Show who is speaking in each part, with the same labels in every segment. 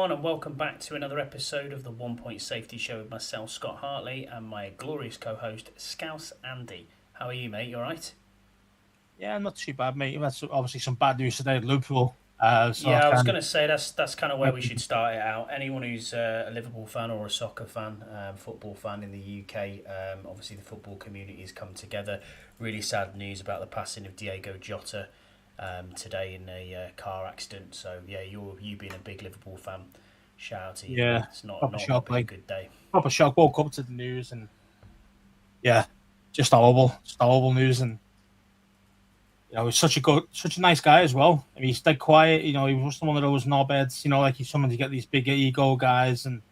Speaker 1: everyone, and welcome back to another episode of the 1 Point Safety Show with myself, Scott Hartley, and my glorious co-host, Scouse Andy. How are you, mate? You all right?
Speaker 2: Yeah, not too bad, mate. That's obviously some bad news today at Liverpool. So
Speaker 1: Yeah,
Speaker 2: that
Speaker 1: I was
Speaker 2: kind
Speaker 1: going
Speaker 2: of
Speaker 1: to say that's kind of where we should start it out. Anyone who's a Liverpool fan or a soccer fan, football fan in the UK, obviously the football community has come together. Really sad news about the passing of Diego Jota today in a car accident. So yeah, you being a big Liverpool fan, shout out to you, mate.
Speaker 2: yeah,
Speaker 1: It's not
Speaker 2: proper
Speaker 1: not
Speaker 2: shock,
Speaker 1: been a
Speaker 2: like
Speaker 1: good day.
Speaker 2: proper shock. Woke up to the news and yeah, just horrible news. And he's such a nice guy as well. I mean, he's dead quiet. He was one of those knobheads. Like he's someone to get these bigger ego guys, and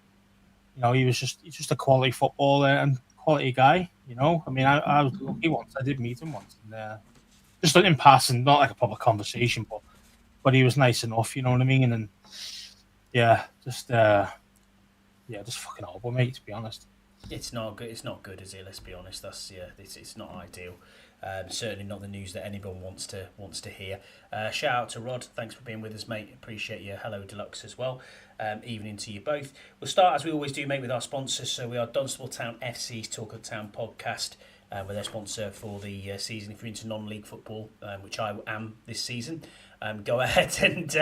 Speaker 2: he's just a quality footballer and quality guy. I mean, I was lucky once. I did meet him once, and just in passing, not like a proper conversation, but he was nice enough. You know what I mean? And yeah, just fucking horrible, mate. To be honest.
Speaker 1: It's not good. It's not good, is it? Let's be honest. It's not ideal. Certainly not the news that anyone wants to hear. Shout out to Rod. Thanks for being with us, mate. Appreciate you. Hello, Deluxe as well. Evening to you both. We'll start as we always do, mate, with our sponsors. So we are Dunstable Town FC's Talk of Town podcast. We're their sponsor for the season. If you're into non-league football, which I am this season, go ahead and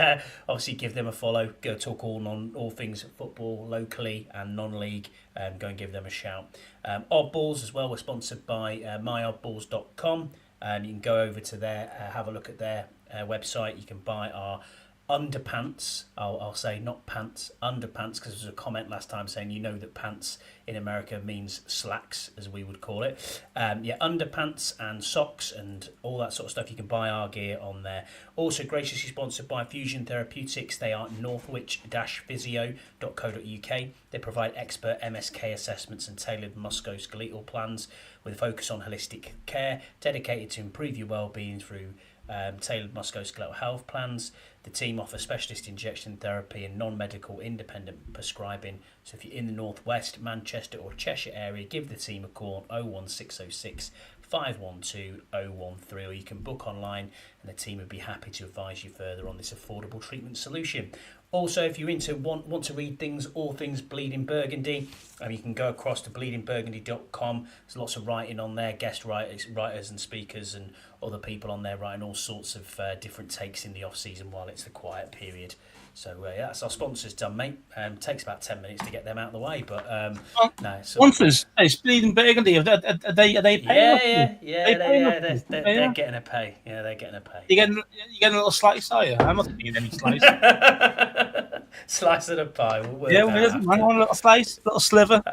Speaker 1: obviously give them a follow. Go talk all things football locally and non-league. Go and give them a shout. Oddballs as well. We're sponsored by myoddballs.com. You can go over to there, have a look at their website. You can buy our underpants. I'll say not pants, underpants, because there was a comment last time saying that pants in America means slacks, as we would call it. Underpants and socks and all that sort of stuff. You can buy our gear on there. Also graciously sponsored by Fusion Therapeutics. They are northwich-physio.co.uk. They provide expert MSK assessments and tailored musculoskeletal plans with a focus on holistic care, dedicated to improve your well-being through tailored musculoskeletal health plans. The team offers specialist injection therapy and non-medical independent prescribing. So if you're in the Northwest, Manchester or Cheshire area, give the team a call on 01606 512 013, or you can book online and the team would be happy to advise you further on this affordable treatment solution. Also, if you want to read all things Bleeding Burgundy, you can go across to bleedingburgundy.com. There's lots of writing on there, guest writers and speakers and other people on there writing all sorts of different takes in the off-season while it's the quiet period. So that's our sponsors done, mate. Takes about 10 minutes to get them out of the way, but no.
Speaker 2: Sponsors, it's Bleeding Burgundy. Are they paying?
Speaker 1: They're getting a pay. Yeah, they're getting a pay.
Speaker 2: You getting a little slice, are you? I'm not getting any slice.
Speaker 1: Slice of the pie.
Speaker 2: Yeah, I want a little slice, little sliver.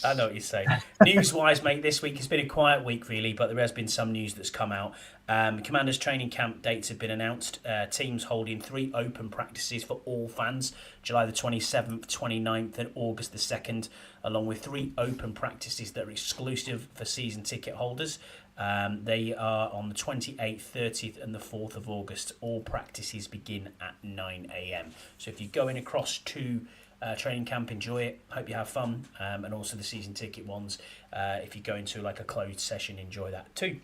Speaker 1: I know what you're saying. News-wise, mate, this week has been a quiet week, really, but there has been some news that's come out. Commanders training camp dates have been announced. Teams holding 3 open practices for all fans, July the 27th, 29th and August the 2nd, along with 3 open practices that are exclusive for season ticket holders. They are on the 28th, 30th and the 4th of August. All practices begin at 9 a.m. So if you're going across to training camp, enjoy it. Hope you have fun. And also the season ticket ones. If you're going to like a closed session, enjoy that too.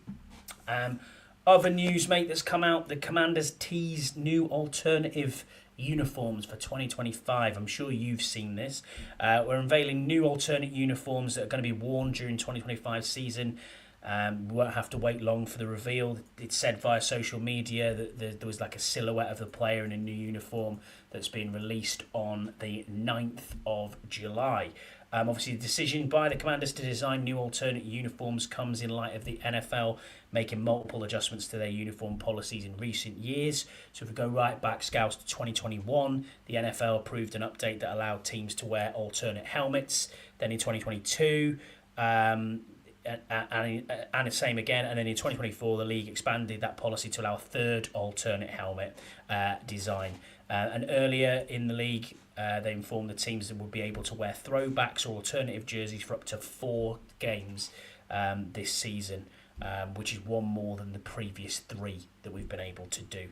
Speaker 1: Other news, mate, that's come out. The Commanders tease new alternative uniforms for 2025. I'm sure you've seen this. We're unveiling new alternate uniforms that are going to be worn during 2025 season. We won't have to wait long for the reveal. It said via social media that there was like a silhouette of the player in a new uniform that's been released on the 9th of July. Obviously, the decision by the Commanders to design new alternate uniforms comes in light of the NFL making multiple adjustments to their uniform policies in recent years. So if we go right back, Scouts, to 2021, the NFL approved an update that allowed teams to wear alternate helmets. Then in 2022... and the same again, and then in 2024 the league expanded that policy to allow a third alternate helmet design, and earlier in the league they informed the teams that would be able to wear throwbacks or alternative jerseys for up to 4 games this season, which is one more than the previous 3 that we've been able to do.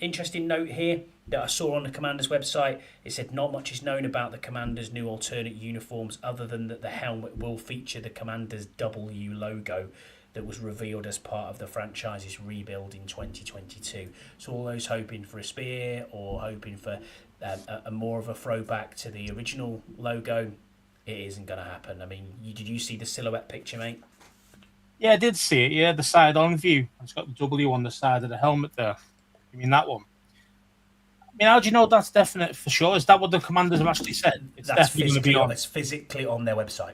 Speaker 1: Interesting note here that I saw on the Commanders website. It said not much is known about the Commanders' new alternate uniforms other than that the helmet will feature the Commanders' W logo that was revealed as part of the franchise's rebuild in 2022. So all those hoping for a spear or hoping for a more of a throwback to the original logo, it isn't going to happen. I mean, did you see the silhouette picture, mate?
Speaker 2: Yeah, I did see it. Yeah, the side on view. It's got the W on the side of the helmet there. I mean, that one. I mean, how do you know that's definite for sure? Is that what the commanders have actually said? It's
Speaker 1: That's
Speaker 2: definitely going to be on.
Speaker 1: It's physically on their website.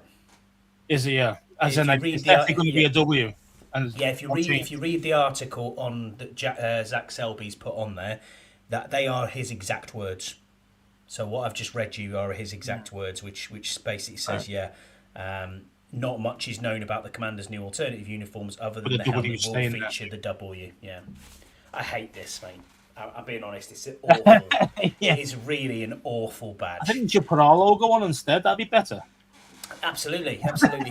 Speaker 2: Is it? Yeah. As
Speaker 1: If
Speaker 2: in,
Speaker 1: you
Speaker 2: like,
Speaker 1: read
Speaker 2: it's
Speaker 1: the
Speaker 2: definitely going to be a W. And
Speaker 1: yeah, if you read the article on that Zach Selby's put on there, that they are his exact words. So what I've just read you are his exact words, which basically says, not much is known about the Commander's new alternative uniforms other than
Speaker 2: the
Speaker 1: the
Speaker 2: W
Speaker 1: helmet will
Speaker 2: staying
Speaker 1: feature the W. Yeah, I hate this, mate. I'm being honest, it's awful.
Speaker 2: Yeah.
Speaker 1: It is really an awful badge.
Speaker 2: I think you should put our logo on instead. That'd be better.
Speaker 1: Absolutely.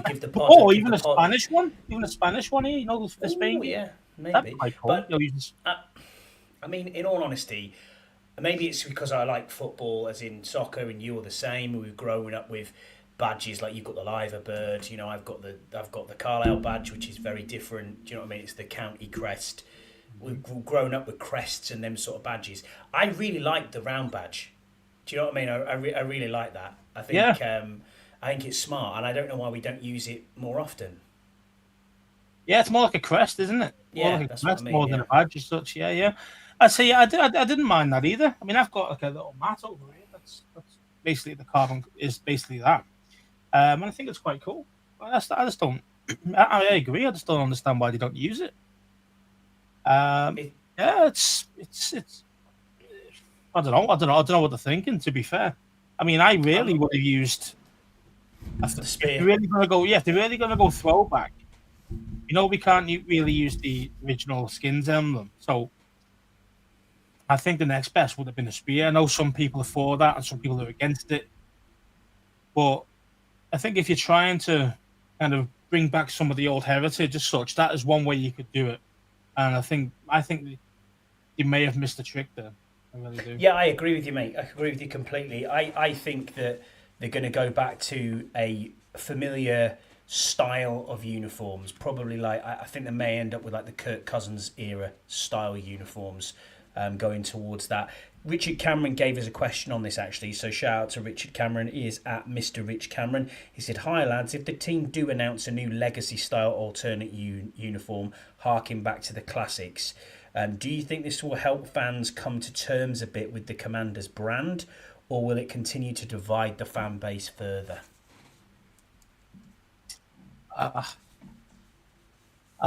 Speaker 1: Give the pod.
Speaker 2: Or
Speaker 1: give
Speaker 2: even
Speaker 1: the
Speaker 2: a
Speaker 1: pod-
Speaker 2: Spanish one. Even a Spanish one here, for Spain.
Speaker 1: Ooh, yeah,
Speaker 2: That'd
Speaker 1: maybe.
Speaker 2: be quite cool.
Speaker 1: But
Speaker 2: You know,
Speaker 1: I mean, in all honesty, maybe it's because I like football, as in soccer, and you're the same. We've grown up with badges like you've got the Liver Bird. You know, I've got the Carlisle badge, which is very different. Do you know what I mean? It's the county crest. We've grown up with crests and them sort of badges. I really like the round badge. Do you know what I mean? I really like that. I think I think it's smart, and I don't know why we don't use it more often.
Speaker 2: yeah, it's more like a crest, isn't it? More
Speaker 1: Yeah,
Speaker 2: like a
Speaker 1: that's
Speaker 2: crest,
Speaker 1: what I mean.
Speaker 2: more than a badge as such. Yeah, yeah. I'd say I didn't mind that either. I mean, I've got like a little mat over here. That's basically the carbon is basically that, and I think it's quite cool. I just don't. I agree. I just don't understand why they don't use it. Yeah, it's. I don't know. I don't know what they're thinking. To be fair, I mean, I really would have used.
Speaker 1: The spear.
Speaker 2: If they're really gonna go, yeah, if they're really gonna go throwback, you know, we can't really use the original skins emblem. So I think the next best would have been a spear. I know some people are for that and some people are against it, but I think if you're trying to kind of bring back some of the old heritage as such, that is one way you could do it. And I think you may have missed the trick there. I really do.
Speaker 1: Yeah, I agree with you, mate. I agree with you completely. I think that they're going to go back to a familiar style of uniforms. Probably like I think they may end up with like the Kirk Cousins era style uniforms, going towards that. Richard Cameron gave us a question on this actually, so shout out to Richard Cameron. He is at Mr. Rich Cameron. He said, "Hi lads, if the team do announce a new legacy style alternate uniform, harking back to the classics, do you think this will help fans come to terms a bit with the Commanders brand, or will it continue to divide the fan base further?"
Speaker 2: I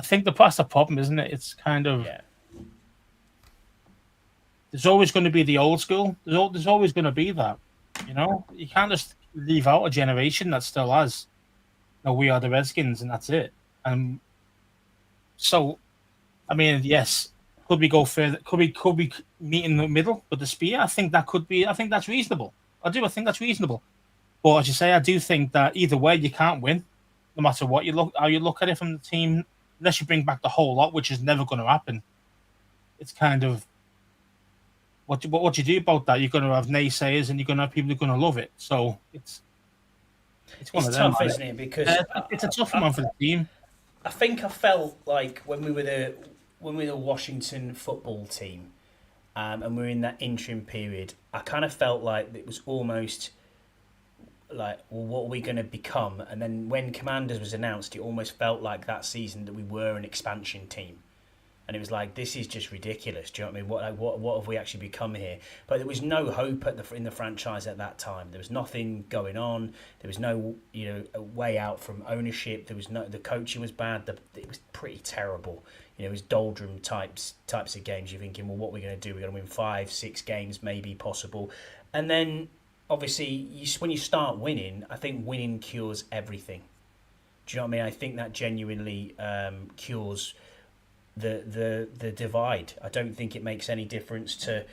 Speaker 2: think that's the problem, isn't it? It's kind of there's always going to be the old school. There's always going to be that. You know, you can't just leave out a generation that still has. No, we are the Redskins, and that's it. So, I mean, yes, could we go further? Could we meet in the middle with the spear? I think that could be. I think that's reasonable. I think that's reasonable. But as you say, I do think that either way, you can't win, no matter what how you look at it from the team, unless you bring back the whole lot, which is never going to happen. It's kind of what you do about that. You're going to have naysayers, and you're going to have people who are going to love it. So it's one of them,
Speaker 1: tough, isn't it? Because
Speaker 2: it's a tough one for the team.
Speaker 1: I think I felt like when we were the Washington football team, and we were in that interim period, I kind of felt like it was almost like, well, what are we going to become? And then when Commanders was announced, it almost felt like that season that we were an expansion team. And it was like, this is just ridiculous. Do you know what I mean? What have we actually become here? But there was no hope in the franchise at that time. There was nothing going on. There was no a way out from ownership. The coaching was bad. It was pretty terrible. It was doldrum types of games. You're thinking, well, what are we going to do? We're going to win 5-6 games, maybe possible. And then obviously, when you start winning, I think winning cures everything. Do you know what I mean? I think that genuinely cures the divide. I don't think it makes any difference to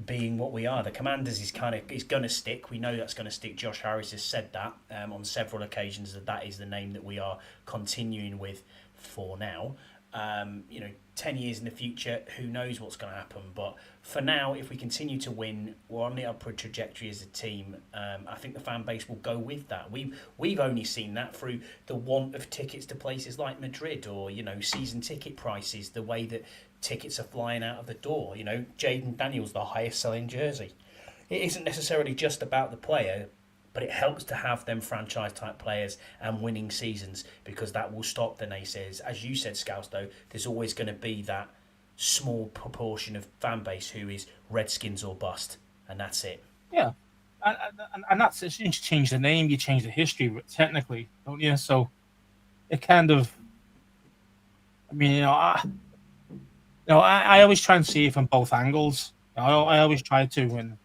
Speaker 1: being what we are. The Commanders is going to stick. We know that's going to stick. Josh Harris has said that on several occasions that is the name that we are continuing with for now. 10 years in the future, who knows what's going to happen. But for now, if we continue to win, we're on the upward trajectory as a team. I think the fan base will go with that. We've only seen that through the want of tickets to places like Madrid, or season ticket prices, the way that tickets are flying out of the door. Jaden Daniels, the highest selling jersey. it isn't necessarily just about the player, but it helps to have them franchise type players and winning seasons, because that will stop the naysayers. As you said, Scouse, though, there's always going to be that small proportion of fan base who is Redskins or bust, and that's it.
Speaker 2: Yeah, and that's it. You change the name, you change the history, technically, don't you? So it kind of, I mean, I always try and see it from both angles. I always try to,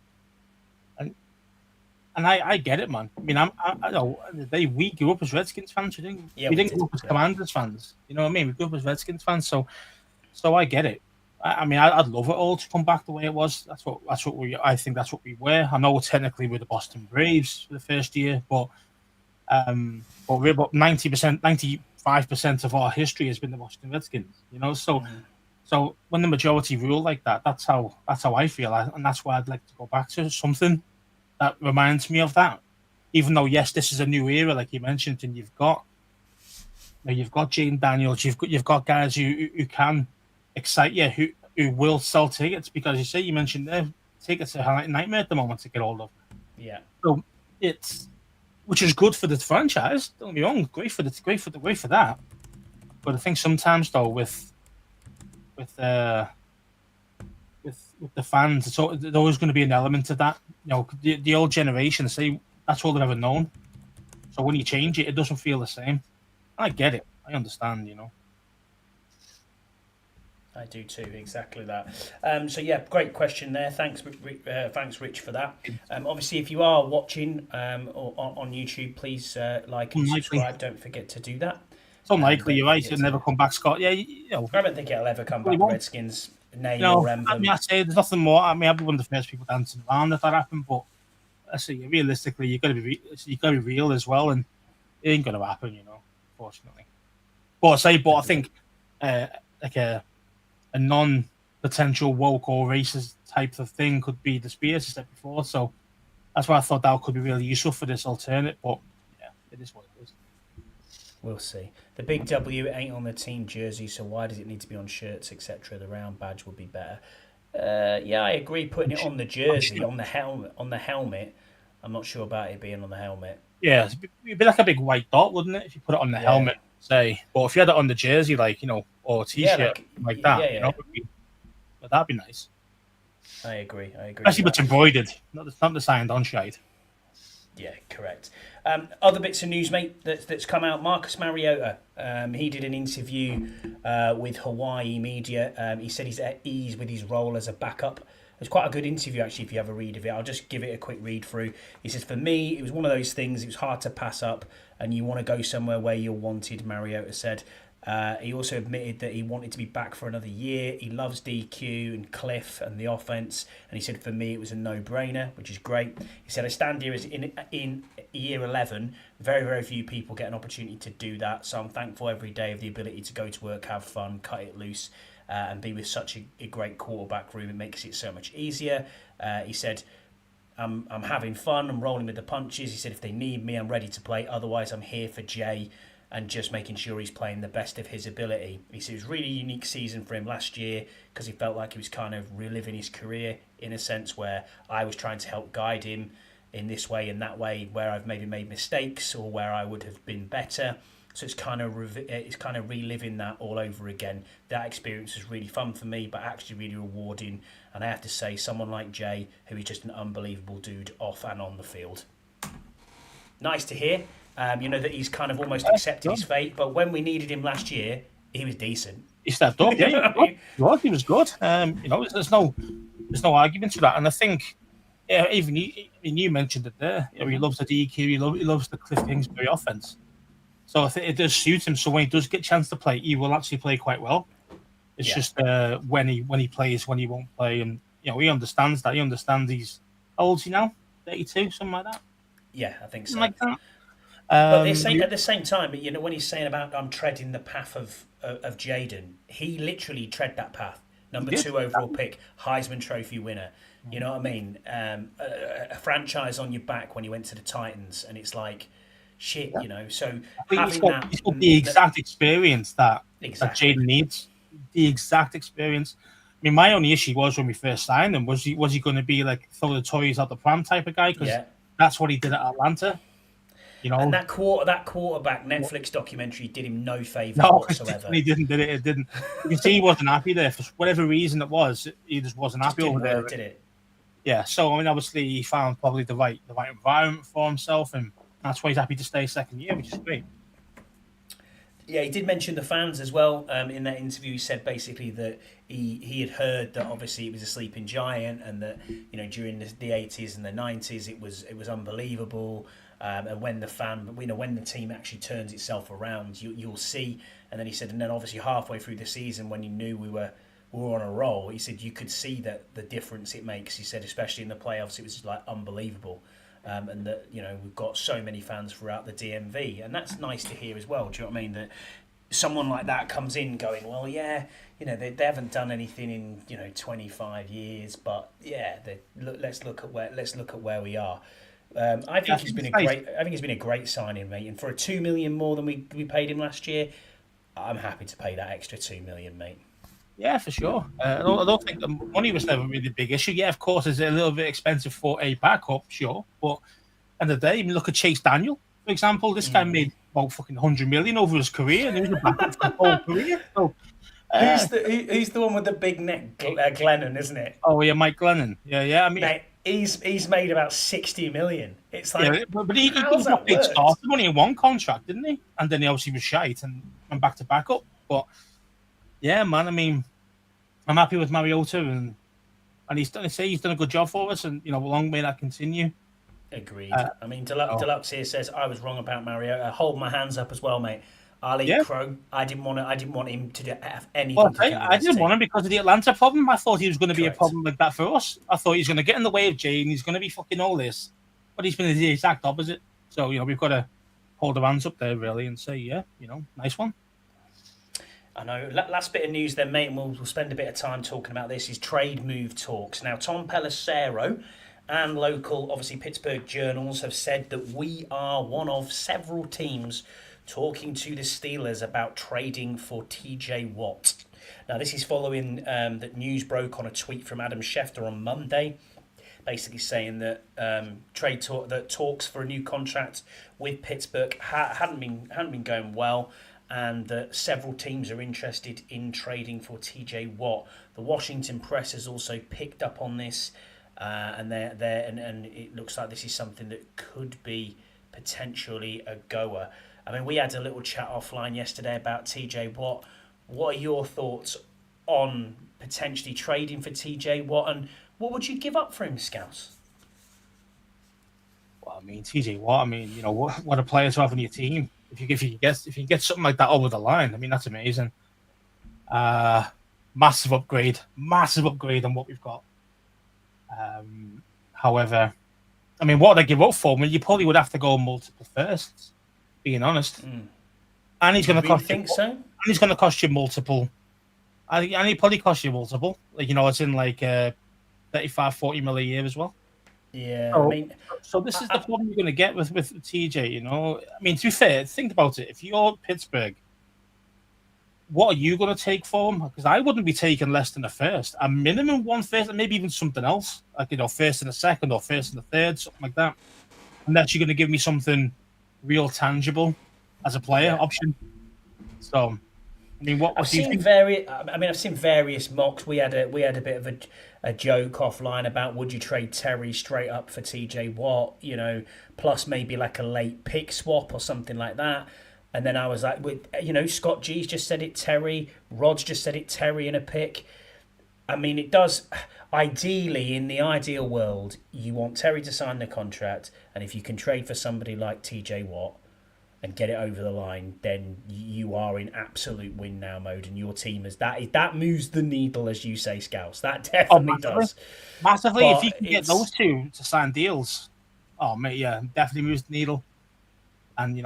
Speaker 2: and I get it, man. I mean, I know we grew up as Redskins fans. We didn't grow up as Commanders fans. You know what I mean? We grew up as Redskins fans, so I get it. I mean, I'd love it all to come back the way it was. I think that's what we were. I know technically we're the Boston Braves for the first year, but we're about 90%, 95% of our history has been the Washington Redskins. You know, so when the majority rule like that, that's how I feel, and that's why I'd like to go back to something that reminds me of that. Even though, yes, this is a new era, like you mentioned, and you've got Jaden Daniels, you've got guys who can excite you, who will sell tickets, because you mentioned there, tickets are a nightmare at the moment to get hold of.
Speaker 1: Yeah.
Speaker 2: So which is good for the franchise. Don't get me wrong, great for that. But I think sometimes though with the fans, there's always going to be an element of that. You know, the old generation say that's all they've ever known. So when you change it, it doesn't feel the same. I get it. I understand. You know.
Speaker 1: I do too, exactly that. So yeah, great question there. Thanks, Rich, for that. Obviously, if you are watching or on YouTube, please like and subscribe. Don't forget to do that.
Speaker 2: It's unlikely, you're right. He'll never come back, Scott. Yeah,
Speaker 1: I don't think it'll ever come back. Redskins name or emblem.
Speaker 2: I mean, I say there's nothing more. I mean, I'd be one of the first people dancing around if that happened. But I say, realistically, you got to be real as well, and it ain't going to happen, you know. Unfortunately, but I think like a non-potential woke or racist type of thing could be the Spears I said before. So that's why I thought that could be really useful for this alternate. But yeah, it is what it is.
Speaker 1: We'll see. The big W ain't on the team jersey, so why does it need to be on shirts, etc.? The round badge would be better. Yeah, I agree. Putting it on the jersey, on the helmet. I'm not sure about it being on the helmet.
Speaker 2: Yeah, it'd be like a big white dot, wouldn't it? If you put it on the helmet, say. But if you had it on the jersey, like, you know, or a t-shirt like that, you know, that'd be nice.
Speaker 1: I agree.
Speaker 2: Especially if it's embroidered, not the signed on shade.
Speaker 1: Yeah, correct. Other bits of news, mate, that's come out. Marcus Mariota, he did an interview with Hawaii media. He said he's at ease with his role as a backup. It's quite a good interview, actually, if you have a read of it. I'll just give it a quick read through. He says, for me, it was one of those things, it was hard to pass up, and you want to go somewhere where you're wanted, Mariota said. He also admitted that he wanted to be back for another year. He loves DQ and Cliff and the offense. And he said, for me, it was a no-brainer, which is great. He said, I stand here as in year 11. Very, very few people get an opportunity to do that. So I'm thankful every day of the ability to go to work, have fun, cut it loose, and be with such a great quarterback room. It makes it so much easier. He said, I'm having fun. I'm rolling with the punches. He said, if they need me, I'm ready to play. Otherwise, I'm here for Jay and just making sure he's playing the best of his ability. He said it was a really unique season for him last year because he felt like he was kind of reliving his career in a sense where I was trying to help guide him in this way and that way, where I've maybe made mistakes or where I would have been better. So it's kind of reliving that all over again. That experience was really fun for me, but actually really rewarding. And I have to say, someone like Jay, who is just an unbelievable dude off and on the field. Nice to hear. You know, that he's kind of almost accepted his fate. But when we needed him last year, he was decent.
Speaker 2: He stepped up, yeah. He was good. You know, there's no argument to that. And I think, yeah, even you mentioned it there. You know, he loves the DQ. He loves the Cliff Kingsbury offense. So I think it does suit him. So when he does get a chance to play, he will actually play quite well. It's just when he plays, when he won't play, and you know he understands that. He understands he's how old is he now? 32, something like that.
Speaker 1: Yeah, I think so.
Speaker 2: Something like that.
Speaker 1: But they're saying, at the same time, you know, when he's saying about I'm treading the path of Jaden, he literally tread that path. Number 2 overall pick, Heisman Trophy winner. You know what I mean? A franchise on your back when you went to the Titans, and it's like, shit, you know. So
Speaker 2: he's got the exact experience that Jaden needs. The exact experience. I mean, my only issue was when we first signed him, was he going to be like throw the toys out the pram type of guy? Because that's what he did at Atlanta. You know,
Speaker 1: and that quarterback Netflix documentary did him no favors
Speaker 2: no,
Speaker 1: whatsoever.
Speaker 2: He didn't. Did it? It didn't. You can see he wasn't happy there for whatever reason it was. He just wasn't happy over there.
Speaker 1: Did it?
Speaker 2: Yeah. So I mean, obviously, he found probably the right environment for himself, and that's why he's happy to stay second year, which is great.
Speaker 1: Yeah, he did mention the fans as well. In that interview, he said basically that he had heard that obviously it was a sleeping giant, and that during the 80s and the 90s it was unbelievable. And when when the team actually turns itself around, you'll see. And then he said, and then obviously halfway through the season, when he knew we were on a roll, he said you could see that the difference it makes. He said, especially in the playoffs, it was like unbelievable. And that we've got so many fans throughout the DMV, and that's nice to hear as well. Do you know what I mean? That someone like that comes in going, well, yeah, they haven't done anything in 25 years, but yeah, let's look at where we are. I think it's been a great signing, mate. And for a $2 million more than we paid him last year, I'm happy to pay that extra $2 million, mate.
Speaker 2: Yeah, for sure. I don't think the money was never really the big issue. Yeah, of course, it's a little bit expensive for a backup, sure. But at the end of the day, look at Chase Daniel, for example. This guy made about fucking $100 million over his career, and he was a backup for the whole career. So,
Speaker 1: who's the one with the big neck? Glennon, isn't it?
Speaker 2: Oh yeah, Mike Glennon. Yeah. I mean,
Speaker 1: mate, he's made about $60 million. It's like,
Speaker 2: yeah, but he started money in one contract, didn't he? And then he obviously was shite and went back to backup. But yeah, man, I mean, I'm happy with Mariota, and he's done a good job for us, and long may that continue.
Speaker 1: Agreed. I mean, Deluxe here says I was wrong about Mariota. Hold my hands up as well, mate. Ali Crow. I didn't want him to have anything. Well,
Speaker 2: I didn't want him because of the Atlanta problem. I thought he was going to be a problem like that for us. I thought he's going to get in the way of Jay, and he's going to be fucking all this. But he's been the exact opposite. So we've got to hold our hands up there really and say, nice one.
Speaker 1: I know. Last bit of news then, mate, and we'll spend a bit of time talking about this, is trade move talks. Now, Tom Pelissero and local, obviously, Pittsburgh journals have said that we are one of several teams talking to the Steelers about trading for TJ Watt. Now, this is following that news broke on a tweet from Adam Schefter on Monday, basically saying that talks for a new contract with Pittsburgh hadn't been going well, and that several teams are interested in trading for TJ Watt. The Washington Press has also picked up on this, and it looks like this is something that could be potentially a goer. I mean, we had a little chat offline yesterday about TJ Watt. What are your thoughts on potentially trading for TJ Watt, and what would you give up for him, Scouse?
Speaker 2: Well, I mean, TJ Watt. I mean, what a player to have on your team. If you get something like that over the line, I mean, that's amazing. Massive upgrade on what we've got. However, I mean, what would I give up for? I mean, you probably would have to go multiple firsts, being honest. And he's going to cost you. So? And he's going to cost you multiple. And he probably cost you multiple. Like, it's in like 35-40 mil a year as well.
Speaker 1: Yeah,
Speaker 2: I mean, so this is the problem you're going to get with TJ. I mean, to be fair, think about it. If you're Pittsburgh, what are you going to take for him? Because I wouldn't be taking less than a first, a minimum one first, and maybe even something else, like first and a second, or first and a third, something like that. Unless you're going to give me something real tangible as a player option. So, I mean, I've seen
Speaker 1: various mocks. We had a bit of a joke offline about would you trade Terry straight up for TJ Watt, plus maybe like a late pick swap or something like that. And then I was like, Scott G's just said it, Terry. Rod's just said it, Terry, and a pick. I mean, it does. Ideally, in the ideal world, you want Terry to sign the contract, and if you can trade for somebody like TJ Watt and get it over the line, then you are in absolute win now mode, and your team is that moves the needle, as you say, Scouse. That definitely does.
Speaker 2: Massively, but if you can get those two to sign deals, oh mate, yeah, definitely moves the needle. And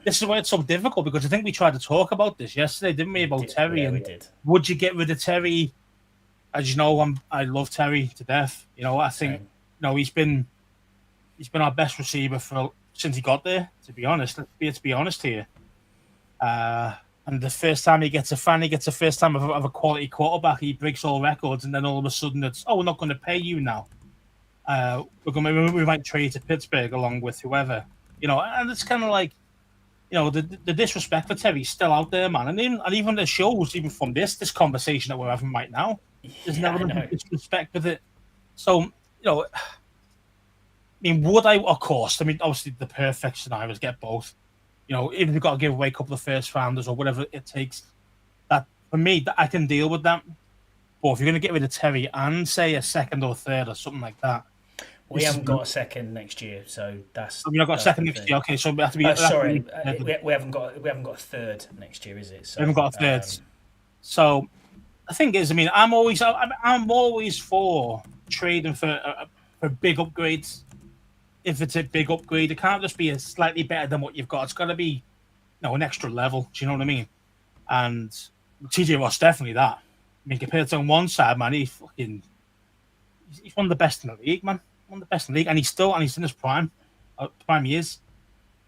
Speaker 2: this is why it's so difficult, because I think we tried to talk about this yesterday, didn't we? About Terry,
Speaker 1: yeah,
Speaker 2: and
Speaker 1: we did.
Speaker 2: Would you get rid of Terry? As you know, I love Terry to death. I think he's been our best receiver since he got there. To be honest, let's be honest here. And the first time he gets a first time of a quality quarterback, he breaks all records, and then all of a sudden it's, oh, we're not going to pay you now. We might trade to Pittsburgh along with whoever, and it's kind of like, the disrespect for Terry's still out there, man. And even the shows, even from this conversation that we're having right now, there's never been disrespect with it. So, I mean, would I? Of course. I mean, obviously, the perfect scenario is get both. Even if you've got to give away a couple of first rounders or whatever it takes, that for me, that I can deal with that. But if you're going to get rid of Terry and say a second or third or something like that,
Speaker 1: we haven't got a second next year, so that's.
Speaker 2: We've not got a second next year. Okay, so we have to be.
Speaker 1: We haven't got a third next year, is it? So,
Speaker 2: we haven't got a third. So the thing is, I mean, I'm always for trading for big upgrades. If it's a big upgrade, it can't just be a slightly better than what you've got. It's got to be, an extra level. Do you know what I mean? And TJ Watt's definitely that. I mean, compared to on one side, man, he's one of the best in the league, man. One of the best in the league, and he's in his prime. Prime years.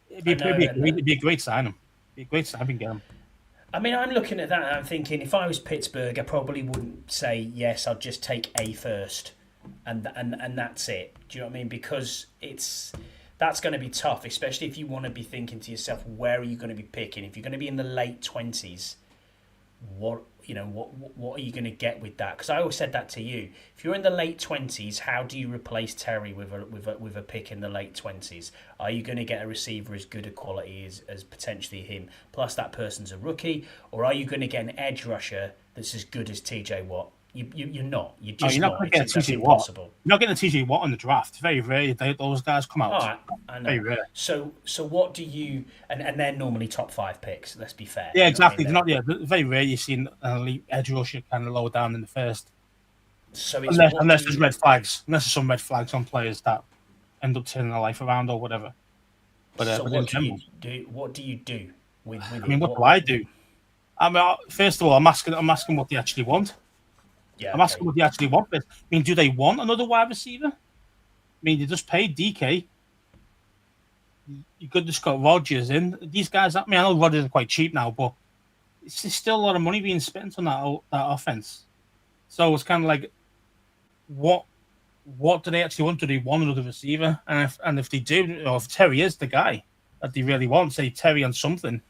Speaker 2: It'd be a great signing. Be a great signing, get him.
Speaker 1: I mean, I'm looking at that and I'm thinking, if I was Pittsburgh, I probably wouldn't say yes. I'd just take a first, and that's it. Do you know what I mean? Because that's going to be tough, especially if you want to be thinking to yourself, where are you going to be picking? If you're going to be in the late 20s, what are you going to get with that? Because I always said that to you. If you're in the late 20s, how do you replace Terry with a pick in the late 20s? Are you going to get a receiver as good a quality as potentially him, plus that person's a rookie, or are you going to get an edge rusher that's as good as TJ Watt? You're not. You're not going to get TJ Watt. You're
Speaker 2: not getting a TJ Watt in the draft. Very rare. Those guys come out.
Speaker 1: I know.
Speaker 2: Very rare.
Speaker 1: So what do you? And they're normally top 5 picks. Let's be fair.
Speaker 2: Yeah, exactly. They're not. Yeah, very rare. You've seen an elite edge rusher kind of low down in the first.
Speaker 1: So
Speaker 2: unless there's red flags, unless there's some red flags on players that end up turning their life around or whatever. But
Speaker 1: what do you do with?
Speaker 2: I mean, what do I do? I mean, first of all, I'm asking what they actually want.
Speaker 1: Yeah,
Speaker 2: I'm asking what they actually want. I mean, do they want another wide receiver? I mean, they just paid DK. You could just got Rodgers in. These guys, I mean, I know Rodgers are quite cheap now, but it's still a lot of money being spent on that offense. So it's kind of like, what do they actually want? Do they want another receiver? And if they do, or if Terry is the guy that they really want, say Terry on something,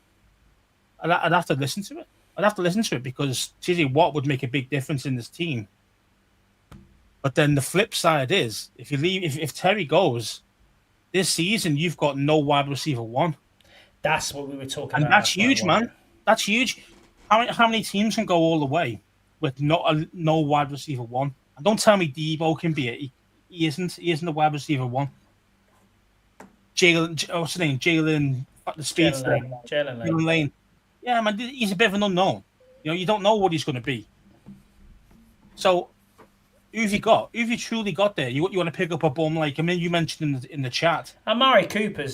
Speaker 2: I'd have to listen to it. I'd have to listen to it because TJ Watt would make a big difference in this team. But then the flip side is, if Terry goes this season, you've got no wide receiver one.
Speaker 1: That's what we were talking
Speaker 2: about.
Speaker 1: And
Speaker 2: that's huge, man. That's huge. How many teams can go all the way with no wide receiver one? And don't tell me Debo can be it. He isn't. He isn't a wide receiver one. Jalen, what's his name? Jalen, the speedster.
Speaker 1: Jalen
Speaker 2: Lane. Yeah, man, he's a bit of an unknown. You don't know what he's going to be. So, who have you got? Who have you truly got there? You want to pick up a bum like, I mean, you mentioned in the chat.
Speaker 1: Amari Cooper.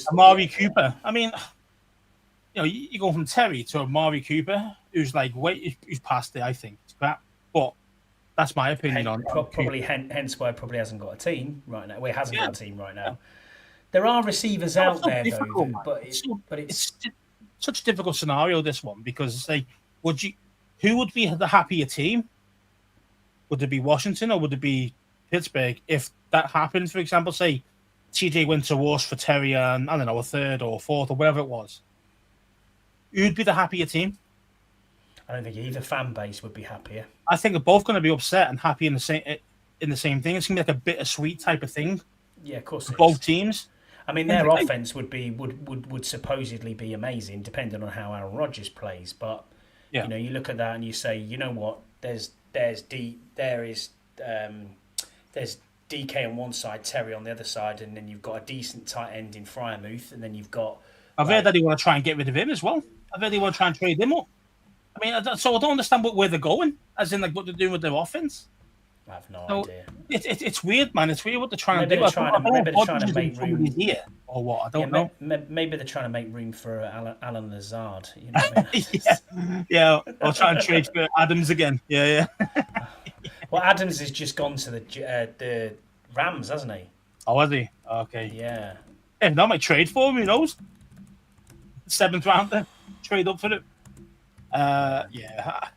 Speaker 2: I mean, you go from Terry to Amari Cooper, who's who's past it, I think. It's crap. But that's my opinion on
Speaker 1: probably hence why he probably hasn't got a team right now. Well, he hasn't got a team right now. There are receivers out there, though. But it's
Speaker 2: such a difficult scenario, this one, because who would be the happier team? Would it be Washington or would it be Pittsburgh? If that happened, for example, say TJ went to Walsh for Terry and, I don't know, a third or fourth or whatever it was, who'd be the happier team?
Speaker 1: I don't think either fan base would be happier.
Speaker 2: I think they're both going to be upset and happy in the same thing. It's going to be like a bittersweet type of thing.
Speaker 1: Yeah, of course.
Speaker 2: Both teams.
Speaker 1: I mean, their offense would supposedly be amazing, depending on how Aaron Rodgers plays. But you look at that and you say, you know what? There's DK on one side, Terry on the other side, and then you've got a decent tight end in Freiermuth, and then you've got.
Speaker 2: I've heard that they want to try and get rid of him as well. I've heard they want to try and trade him up. I mean, so I don't understand where they're going, as in what they're doing with their offense.
Speaker 1: I have no idea.
Speaker 2: It's weird, man. It's weird what they're trying to do.
Speaker 1: Maybe they're trying to make room
Speaker 2: here, or what? I don't know.
Speaker 1: Maybe they're trying to make room for Alan Lazard. You know what
Speaker 2: I mean? yeah. Or try and trade for Adams again. Yeah.
Speaker 1: Well, Adams has just gone to the Rams, hasn't he?
Speaker 2: Oh, has he? Okay.
Speaker 1: Yeah.
Speaker 2: That might trade for him. Who knows? 7th rounder, trade up for it. Yeah. I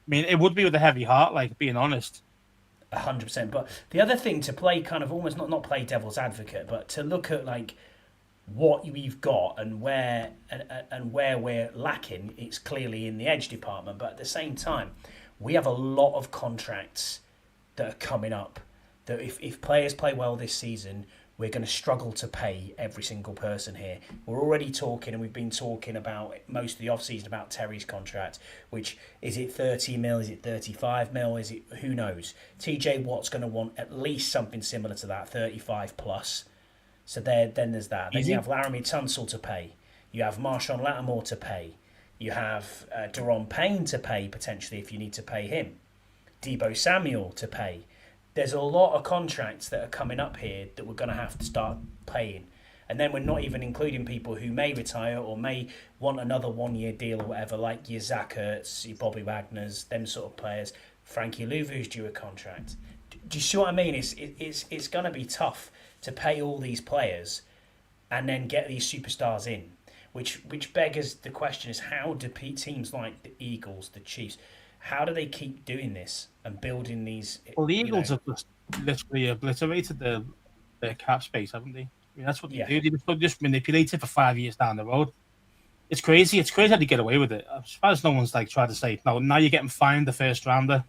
Speaker 2: mean, it would be with a heavy heart, like being honest.
Speaker 1: 100%. But the other thing to play kind of almost not play devil's advocate, but to look at like what we've got and where we're lacking, it's clearly in the edge department. But at the same time, we have a lot of contracts that are coming up that if players play well this season, we're going to struggle to pay every single person here. We're already talking, and we've been talking about most of the off-season about Terry's contract, which is it 30 mil, is it 35 mil, is it, who knows? TJ Watt's going to want at least something similar to that, 35 plus. So then there's that. Then you have Laramie Tunsil to pay. You have Marshawn Lattimore to pay. You have Deron Payne to pay, potentially, if you need to pay him. Deebo Samuel to pay. There's a lot of contracts that are coming up here that we're going to have to start paying. And then we're not even including people who may retire or may want another one-year deal or whatever, like your Zach Ertz, your Bobby Wagner's, them sort of players. Frankie Louvu's due a contract. Do you see what I mean? It's going to be tough to pay all these players and then get these superstars in. Which beggars the question is, how do teams like the Eagles, the Chiefs, how do they keep doing this and building these?
Speaker 2: Well, the Eagles have just literally obliterated their cap space, haven't they? I mean, that's what they do. They just manipulate it for 5 years down the road. It's crazy. It's crazy how they get away with it. As far as no one's like tried to say, no, now you're getting fined the first rounder.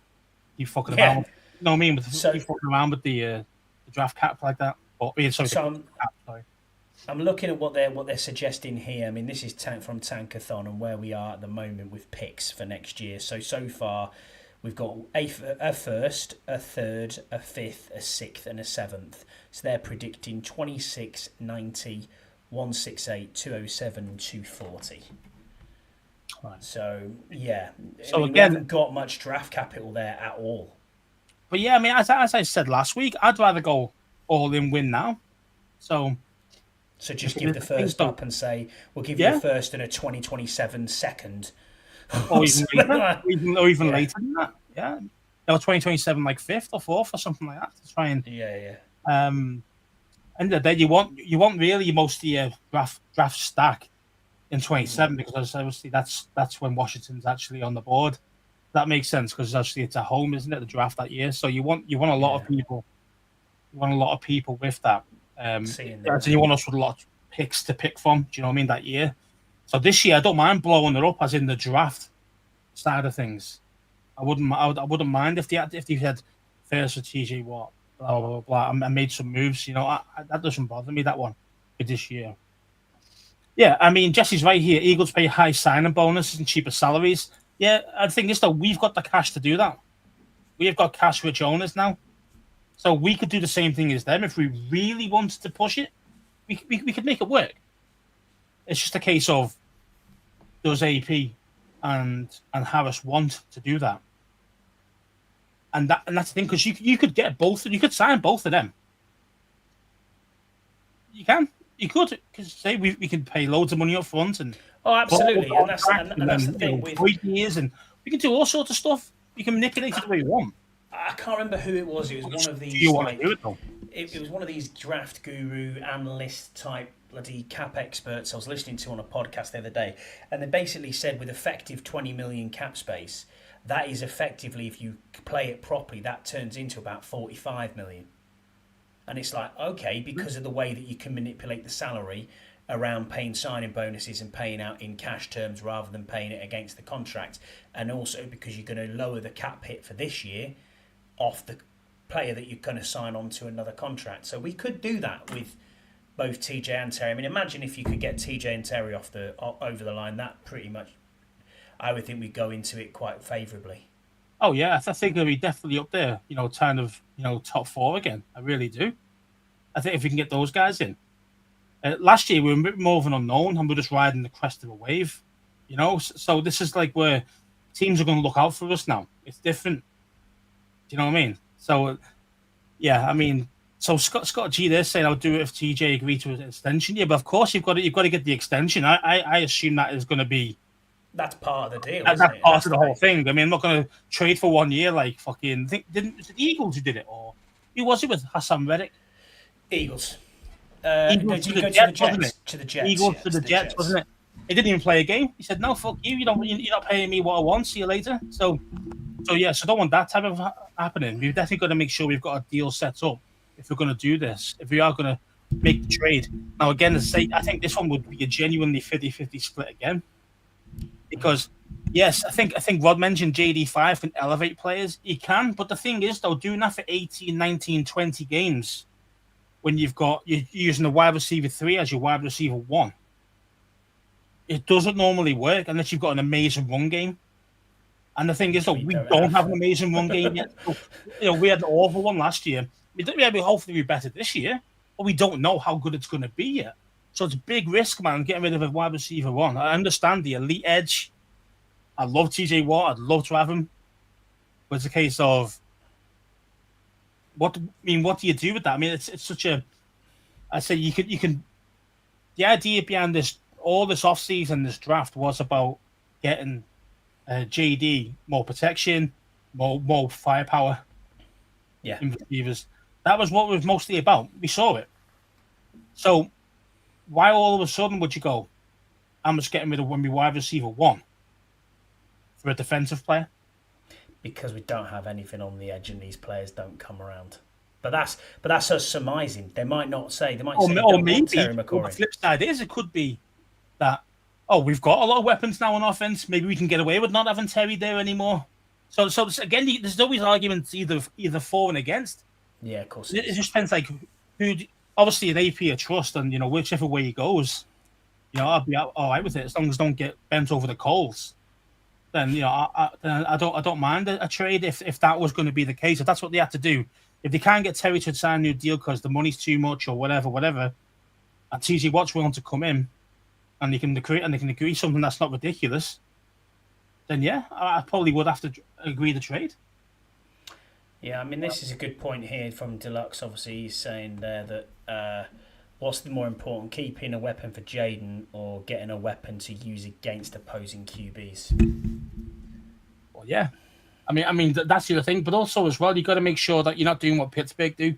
Speaker 2: You fucking around. You know what I mean? You fucking around with the draft cap like that.
Speaker 1: I'm looking at what they're suggesting here. I mean, this is from Tankathon and where we are at the moment with picks for next year. So far, we've got a first, a third, a fifth, a sixth, and a seventh. So they're predicting 26, 90, 168, 207, and 240. Right. So yeah,
Speaker 2: so
Speaker 1: we haven't got much draft capital there at all.
Speaker 2: But yeah, I mean, as I said last week, I'd rather go all in win now. So
Speaker 1: just give the first up and say, we'll give you a first and a 2027 second.
Speaker 2: Or even later than that. Yeah. Or 2027 like 5th or 4th or something like that to try and end of the day, you want really most of your draft stack in 27 because obviously that's when Washington's actually on the board. That makes sense because actually it's at home, isn't it? The draft that year. So you want a lot of people. You want a lot of people with that. And you want us with a lot of picks to pick from. Do you know what I mean? That year. So this year, I don't mind blowing it up as in the draft side of things. I wouldn't mind if they had first for TJ Watt, blah blah blah, and made some moves. You know, that doesn't bother me. That one for this year. Yeah, I mean, Jesse's right here. Eagles pay high signing bonuses and cheaper salaries. Yeah, I think is though we've got the cash to do that. We have got cash-rich owners now. So we could do the same thing as them if we really wanted to push it. We could make it work. It's just a case of does AP and Harris want to do that, and that's the thing because you could get both. You could sign both of them. You could because say we can pay loads of money up front and
Speaker 1: absolutely, and that's the thing with 3
Speaker 2: years, and we can do all sorts of stuff. You can manipulate it the way you want.
Speaker 1: I can't remember who it was. It was one of these.
Speaker 2: Do you want to do it though?
Speaker 1: It was one of these draft guru analyst type bloody cap experts I was listening to on a podcast the other day, and they basically said with effective 20 million cap space, that is effectively, if you play it properly, that turns into about 45 million. And it's like, okay, because of the way that you can manipulate the salary around paying signing bonuses and paying out in cash terms rather than paying it against the contract, and also because you're going to lower the cap hit for this year off the player that you're going to sign on to another contract. So we could do that with both TJ and Terry. I mean, imagine if you could get TJ and Terry over the line. That pretty much, I would think we'd go into it quite favourably.
Speaker 2: Oh yeah, I think they'll be definitely up there. You know, kind of, top 4 again. I really do. I think if we can get those guys in. Last year we were a bit more of an unknown, and we're just riding the crest of a wave. So this is like where teams are going to look out for us now. It's different. Do you know what I mean? So, yeah, I mean, so Scott G there saying I'll do it if TJ agreed to an extension. Yeah, but of course you've got to get the extension. I assume that is going to be.
Speaker 1: That's part of the deal.
Speaker 2: That's part of the whole thing. I mean, I'm not going to trade for 1 year like fucking. Was it the Eagles who did it, or who was it with Hassan Reddick?
Speaker 1: Eagles.
Speaker 2: Eagles to the Jets, wasn't it?
Speaker 1: To the Jets.
Speaker 2: Eagles to the Jets, wasn't it? He didn't even play a game. He said, "No, fuck you. You're not paying me what I want. See you later." So yeah. So don't want that type of happening. We've definitely got to make sure we've got a deal set up if we're going to do this. If we are going to make the trade. Now, again, I think this one would be a genuinely 50-50 split again. Because, yes, I think Rod mentioned JD5 can elevate players. He can, but the thing is, though, doing that for 18, 19, 20 games when you're using a wide receiver 3 as your wide receiver 1, it doesn't normally work unless you've got an amazing run game. And the thing is, though, we don't have an amazing run game yet. So, we had an awful one last year. We hopefully be better this year, but we don't know how good it's going to be yet. So it's a big risk, man, getting rid of a wide receiver 1. I understand the elite edge. I love TJ Watt. I'd love to have him. But it's a case of what do you do with that? I mean, it's such a. I say you can. The idea behind all this offseason, this draft was about getting JD more protection, more firepower.
Speaker 1: Yeah,
Speaker 2: in receivers. That was what it was mostly about. We saw it. So why all of a sudden would you go, I'm just getting rid of my wide receiver 1 for a defensive player?
Speaker 1: Because we don't have anything on the edge and these players don't come around. But that's us surmising. They might not say. They might say,
Speaker 2: or maybe
Speaker 1: Terry McLaurin.
Speaker 2: The flip side is it could be that, we've got a lot of weapons now on offense. Maybe we can get away with not having Terry there anymore. So again, there's always arguments either for and against.
Speaker 1: Yeah, of course.
Speaker 2: It just depends, like, who. Obviously, an AP of trust, and whichever way he goes, I'll be all right with it as long as don't get bent over the coals. Then I don't mind a trade if that was going to be the case. If that's what they have to do, if they can't get Terry to sign a new deal because the money's too much or whatever, and TJ Watt's willing to come in, and they can agree something that's not ridiculous, then yeah, I probably would have to agree the trade.
Speaker 1: Yeah, I mean, this is a good point here from Deluxe. Obviously, he's saying there that what's the more important, keeping a weapon for Jaden or getting a weapon to use against opposing QBs?
Speaker 2: Well, yeah. I mean that's the other thing. But also as well, you got to make sure that you're not doing what Pittsburgh do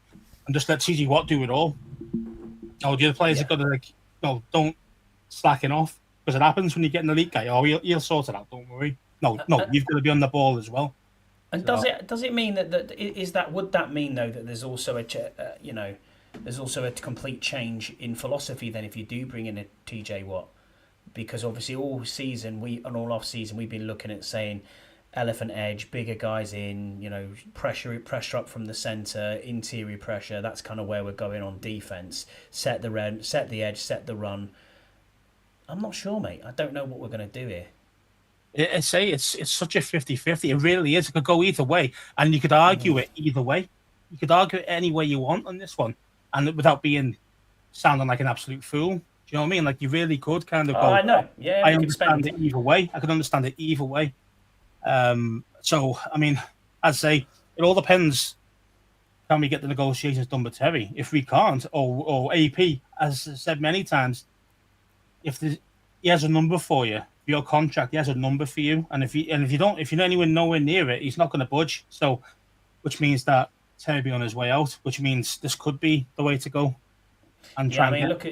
Speaker 2: and just let TJ Watt do it all. The other players have got to, don't slacken off because it happens when you get an elite guy. He'll sort it out, don't worry. No, you've got to be on the ball as well.
Speaker 1: And does it mean would that mean though that there's also there's also a complete change in philosophy then if you do bring in a TJ Watt? Because obviously all off season we've been looking at saying elephant edge, bigger guys in, pressure up from the centre, interior pressure. That's kind of where we're going on defence. Set the edge, set the run. I'm not sure, mate. I don't know what we're going to do here.
Speaker 2: It's such a 50-50. It really is. It could go either way, and you could argue it either way. You could argue it any way you want on this one, and without sounding like an absolute fool. Do you know what I mean? Like you really could kind of go.
Speaker 1: I know. Yeah,
Speaker 2: I understand it either way. I could understand it either way. So I mean, I'd say it all depends. Can we get the negotiations done with Terry? If we can't, or AP, as I said many times, if he has a number for you. Your contract, he has a number for you, and if you're anywhere nowhere near it, he's not going to budge. So, which means that Terry be on his way out, which means this could be the way to go. And
Speaker 1: look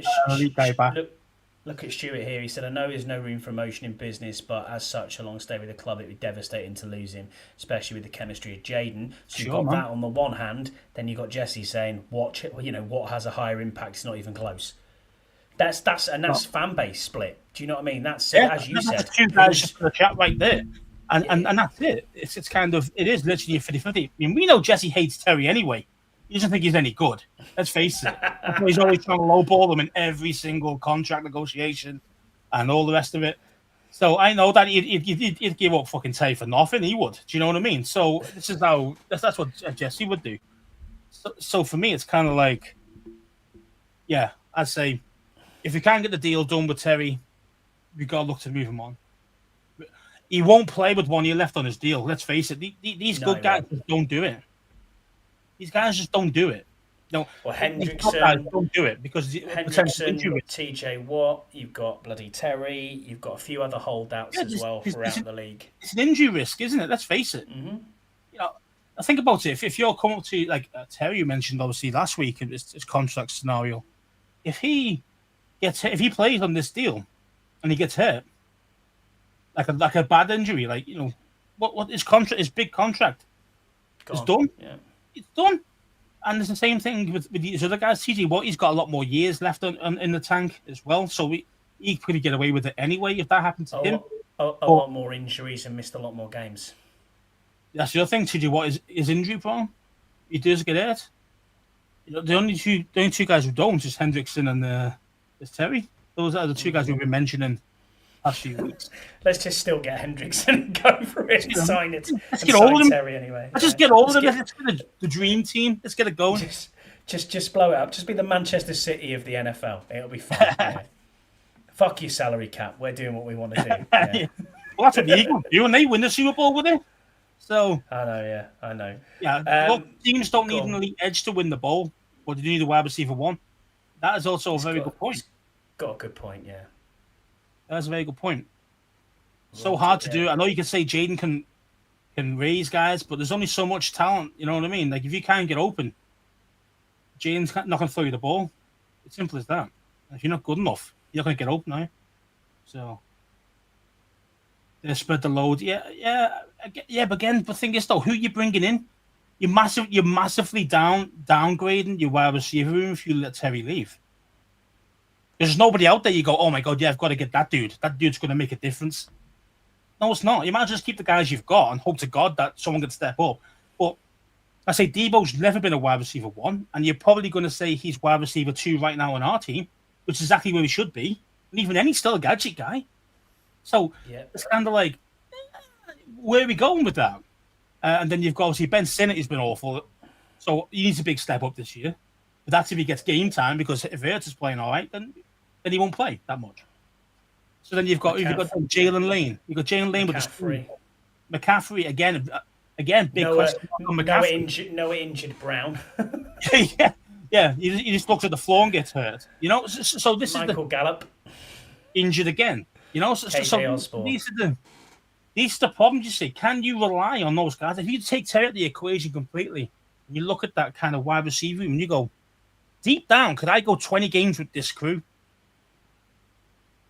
Speaker 1: at Stuart here. He said, "I know there's no room for emotion in business, but as such, a long stay with the club, it would be devastating to lose him, especially with the chemistry of Jaden." So you've got that on the one hand. Then you've got Jesse saying, "What has a higher impact? It's not even close." That's fan base split. Do you know what I mean? That's as you said.
Speaker 2: Two guys just in the chat right there, and that's it. It's kind of it is literally a 50-50. I mean, we know Jesse hates Terry anyway. He doesn't think he's any good. Let's face it. He's always trying to lowball him in every single contract negotiation and all the rest of it. So I know that he'd give up fucking Terry for nothing. He would. Do you know what I mean? So this is that's what Jesse would do. So for me, it's kind of like, yeah, I'd say. If we can't get the deal done with Terry, we've got to look to move him on. He won't play with 1 year left on his deal. Let's face it. These good guys just don't do it. These guys just don't do it. No,
Speaker 1: well, Hendrickson
Speaker 2: don't do it because
Speaker 1: Hendrickson, TJ Watt, you've got bloody Terry, you've got a few other holdouts as well throughout the league.
Speaker 2: It's an injury risk, isn't it? Let's face it.
Speaker 1: Mm-hmm.
Speaker 2: I think about it. If you're coming up to like Terry, you mentioned obviously last week in his contract scenario, if he plays on this deal and he gets hurt, like a bad injury, like what his big contract is done.
Speaker 1: Yeah.
Speaker 2: It's done. And it's the same thing with these other guys. TJ Watt, he's got a lot more years left in the tank as well, so he could get away with it anyway if that happened to him.
Speaker 1: A lot more injuries and missed a lot more games.
Speaker 2: That's the other thing. TJ Watt is injury prone. He does get hurt. The only two guys who don't is Hendrickson and is Terry. Those are the two guys we've been mentioning past few weeks.
Speaker 1: Let's just still get Hendrickson and go for it and sign it.
Speaker 2: Let's get all of them.
Speaker 1: Terry anyway.
Speaker 2: Let's just get all of them. Let's get the dream team. Let's get it going.
Speaker 1: Just blow it up. Just be the Manchester City of the NFL. It'll be fun. Yeah. Fuck your salary cap. We're doing what we want to do. Yeah.
Speaker 2: Well, that's what the Eagles do, and they win the Super Bowl with it. So
Speaker 1: I know. Yeah, I know.
Speaker 2: Yeah, teams don't need an elite edge to win the bowl, but they need a wide receiver one. That is also a very good point.
Speaker 1: Got a good point. Yeah.
Speaker 2: That's a very good point. So hard to do. I know you can say Jaden can raise guys, but there's only so much talent. You know what I mean? Like if you can't get open, Jaden's not going to throw you the ball. It's simple as that. If you're not good enough, you're not going to get open, are you? So they spread the load. Yeah. But again, the thing is though, who you bringing in? You're massively downgrading your wide receiver room if you let Terry leave. There's nobody out there you go, oh my God, yeah, I've got to get that dude. That dude's going to make a difference. No, it's not. You might just keep the guys you've got and hope to God that someone can step up. But I say Debo's never been a wide receiver one, and you're probably going to say he's wide receiver two right now on our team, which is exactly where he should be. And even then, he's still a gadget guy. So it's kind of like, where are we going with that? And then you've got obviously Ben Sinnott has been awful. So he needs a big step up this year. But that's if he gets game time, because if Ertz is playing all right, then he won't play that much. So then you've got Jalen Lane. You've got Jalen Lane with the McCaffrey again, big question on McCaffrey.
Speaker 1: Noah injured Brown.
Speaker 2: yeah. He just looks at the floor and gets hurt. So this
Speaker 1: Michael Gallup
Speaker 2: injured again. So these are the problems you see. Can you rely on those guys? If you take Terry out of the equation completely, and you look at that kind of wide receiver room, and you go, deep down, could I go 20 games with this crew?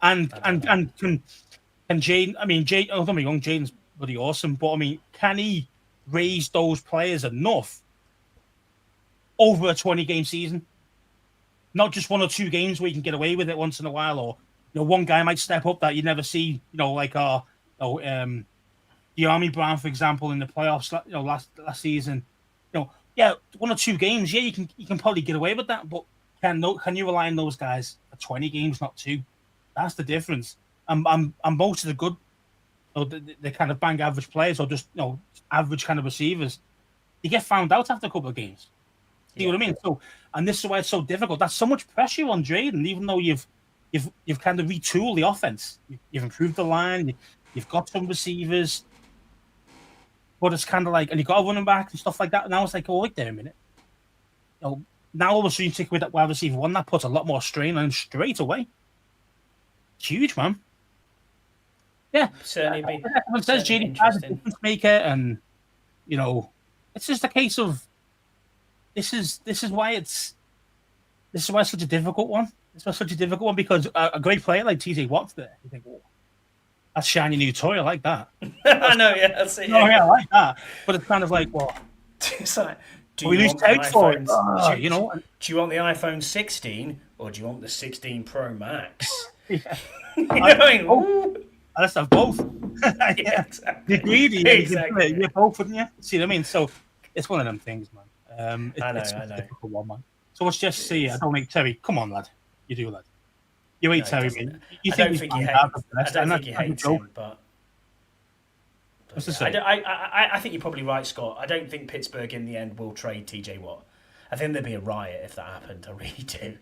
Speaker 2: And can Jaden? I mean, don't get me wrong, Jaden's bloody awesome, but I mean, can he raise those players enough over a 20-game season? Not just 1 or 2 games where you can get away with it once in a while, or one guy might step up that you never see. Like the Army Brown, for example, in the playoffs, last season. 1 or 2 games, you can probably get away with that, but can you rely on those guys for 20 games, not 2? That's the difference. And most of the good, the kind of bang average players, or just average kind of receivers, they get found out after a couple of games. See what I mean? So, and this is why it's so difficult. That's so much pressure on Jaden, even though you've kind of retooled the offense. You've improved the line. You've got some receivers. But it's kind of like, and you got a running back and stuff like that. And now it's like, oh, wait there a minute. Now all of a sudden you take away that wide receiver one, that puts a lot more strain on him straight away. It's huge, man. Yeah.
Speaker 1: Certainly be.
Speaker 2: Everyone says JD is a difference maker, and it's just a case of this is why it's such a difficult one. It's such a difficult one because a great player like TJ Watt's there. You think, oh, that's shiny new toy. I like that.
Speaker 1: I know, yeah. That's it,
Speaker 2: yeah, I like that. But it's kind of like, well,
Speaker 1: it's like, do
Speaker 2: we
Speaker 1: you
Speaker 2: lose Ted for it?
Speaker 1: Do you want the iPhone 16 or do you want the 16 Pro Max?
Speaker 2: Yeah.
Speaker 1: Let's
Speaker 2: have both.
Speaker 1: Yeah, exactly.
Speaker 2: You're greedy.
Speaker 1: Exactly.
Speaker 2: You're both, wouldn't you? See what I mean? So it's one of them things, man.
Speaker 1: It's
Speaker 2: a difficult one, man. So let's just see. I don't hate Terry. Come on, lad. You do, lad. You hate Terry, man.
Speaker 1: I don't think you hate him, but I think you're probably right, Scott. I don't think Pittsburgh in the end will trade TJ Watt. I think there'd be a riot if that happened. I really do.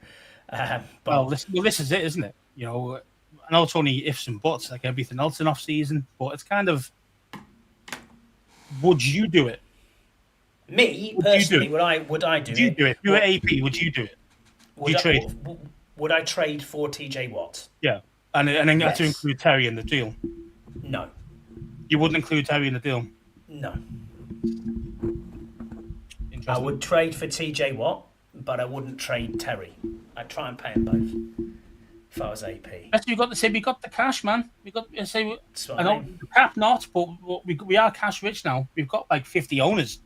Speaker 2: Well, this is it, isn't it? I know it's only ifs and buts, like everything else in off season, but it's kind of, would you do it?
Speaker 1: Me personally, would I do it?
Speaker 2: Would you do it? If you were AP, would you do it?
Speaker 1: Would I trade for TJ Watt?
Speaker 2: Yeah, and then you have to include Terry in the deal.
Speaker 1: No,
Speaker 2: you wouldn't include Terry in the deal.
Speaker 1: No, I would trade for TJ Watt, but I wouldn't trade Terry. I'd try and pay them both. if I was AP.
Speaker 2: That's we got to say we got the cash, man. We got to say
Speaker 1: That's what
Speaker 2: I
Speaker 1: I
Speaker 2: know
Speaker 1: mean.
Speaker 2: the cap not, but we are cash rich now. We've got like 50 owners.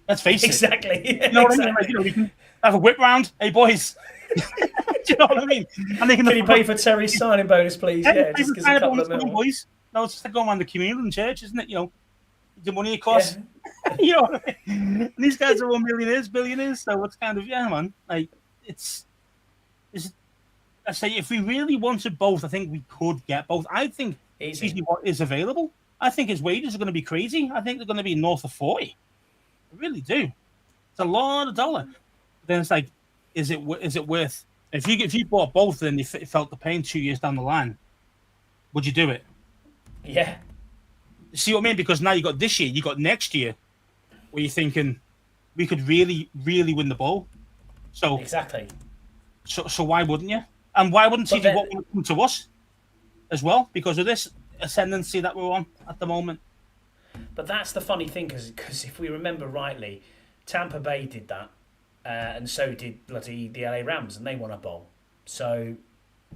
Speaker 2: Let's face it.
Speaker 1: Exactly.
Speaker 2: You know what I mean? Like, we can have a whip round. Hey boys, do you know what I mean? And they
Speaker 1: Can you pay for Terry's signing bonus, please? Yeah, just gives a couple of mil.
Speaker 2: Boys. No, it's just like going around the communal and church, isn't it? The money it costs. Yeah. You know what I mean? And these guys are all millionaires, billionaires. So it's kind of man. Like it's. I say if we really wanted both, I think we could get both. I think easily what is available. I think his wages are going to be crazy. I think they're going to be north of 40. I really do. It's a lot of dollar. But then it's like, is it worth? If you bought both and you felt the pain 2 years down the line, would you do it?
Speaker 1: Yeah.
Speaker 2: See what I mean? Because now you got this year, you got next year, where you're thinking we could really, really win the ball. So
Speaker 1: exactly.
Speaker 2: So why wouldn't you? And why wouldn't TJ Watt come to us as well? Because of this ascendancy that we're on at the moment.
Speaker 1: But that's the funny thing, because if we remember rightly, Tampa Bay did that, and so did bloody the LA Rams, and they won a bowl. So,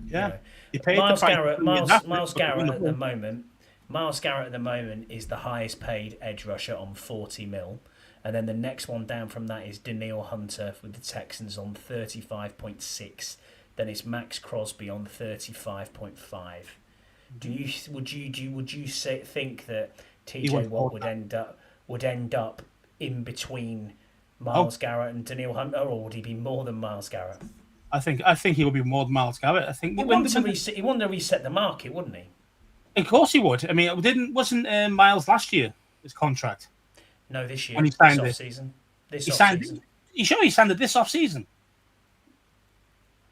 Speaker 2: yeah,
Speaker 1: Myles Garrett at the moment. Myles Garrett at the moment is the highest paid edge rusher on 40 mil. And then the next one down from that is Danielle Hunter with the Texans on 35.6. Then it's Max Crosby on 35.5. Would you think that TJ Watt would end up in between Myles Garrett and Danielle Hunter, or would he be more than Myles Garrett?
Speaker 2: I think he would be more than Myles Garrett. I think
Speaker 1: he wanted to reset the market, wouldn't he?
Speaker 2: Of course he would. I mean, wasn't Myles last year his contract?
Speaker 1: No, this year.
Speaker 2: When he signed
Speaker 1: this off-season.
Speaker 2: You sure he signed it this off-season?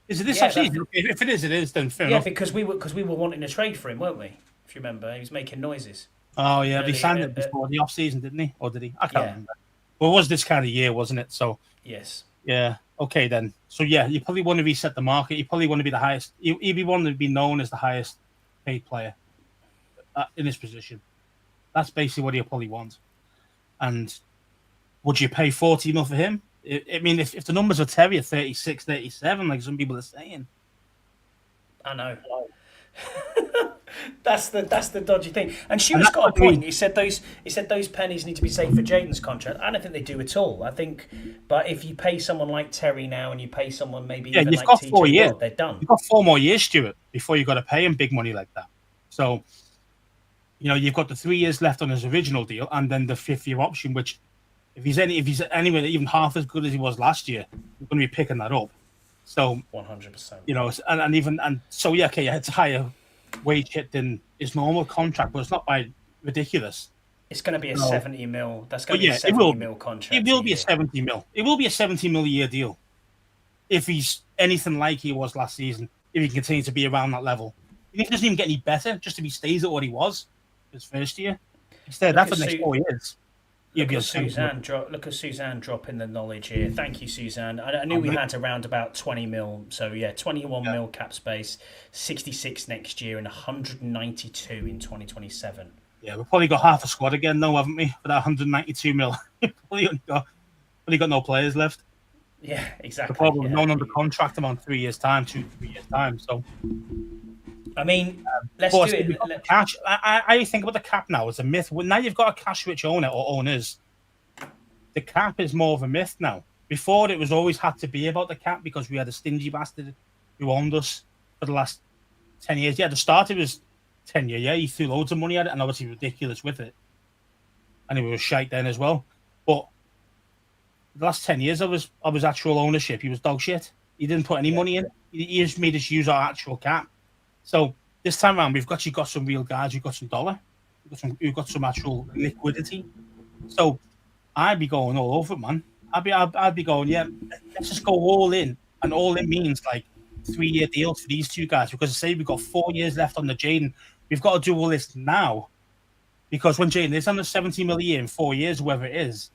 Speaker 2: Is it this off-season? If it is, then fair enough.
Speaker 1: Yeah, because we were wanting to trade for him, weren't we? If you remember, he was making noises.
Speaker 2: Oh yeah, he signed it before the off-season, didn't he? Or did he? I can't remember. Well, it was this kind of year, wasn't it? So
Speaker 1: yes.
Speaker 2: Yeah. Okay then. So yeah, you probably want to reset the market. You probably want to be the highest. You'd be one to be known as the highest paid player in this position. That's basically what you probably want. And would you pay 40 mil for him? I mean, if the numbers are Terry at 36, 37, like some people are saying.
Speaker 1: I know. That's the dodgy thing. And Stuart's got a point. He said those pennies need to be saved for Jaden's contract. I don't think they do at all. I think, but if you pay someone like Terry now and you pay someone maybe even
Speaker 2: you've got
Speaker 1: TJ
Speaker 2: 4 years.
Speaker 1: Watt, they're done.
Speaker 2: You've got 4 more years, Stuart, before you got to pay him big money like that. So, you've got the 3 years left on his original deal, and then the 5th-year option, which if he's anywhere even half as good as he was last year, we're going to be picking that up. So
Speaker 1: 100%.
Speaker 2: It's a higher wage hit than his normal contract, but it's not by ridiculous.
Speaker 1: It's going to be a 70 mil. That's going to be a 70 mil contract.
Speaker 2: It will be a 70 mil. It will be a 70 mil a year deal if he's anything like he was last season. If he continues to be around that level, if he doesn't even get any better, just if he stays at what he was his first year, instead that for the next 4 years.
Speaker 1: Look at Suzanne dropping the knowledge here. Thank you, Suzanne. I knew we had around about 20 mil. So, 21 mil cap space, 66 next year, and 192 in 2027.
Speaker 2: Yeah, we've probably got half a squad again, though, haven't we? For that 192 mil. probably got no players left.
Speaker 1: Yeah, exactly.
Speaker 2: Probably no one under contract them on 3 years' time, 2 to 3 years' time. So,
Speaker 1: I mean, let's do it.
Speaker 2: Cash. I think about the cap now as a myth. Now you've got a cash-rich owner or owners. The cap is more of a myth now. Before, it was always had to be about the cap because we had a stingy bastard who owned us for the last 10 years. Yeah, at the start it was 10 years. Yeah, he threw loads of money at it and obviously ridiculous with it. And it was shite then as well. But the last 10 years of his actual ownership, he was dog shit. He didn't put any money in. He just made us use our actual cap. So this time around, we've actually got some real guys. We've got some dollar. We've got some actual liquidity. So I'd be going all over it, man. I'd be going, let's just go all in. And all in means like 3-year deals for these two guys. Because say we've got 4 years left on the Jaden. We've got to do all this now. Because when Jaden is on the 70 million a year in 4 years, whoever it is,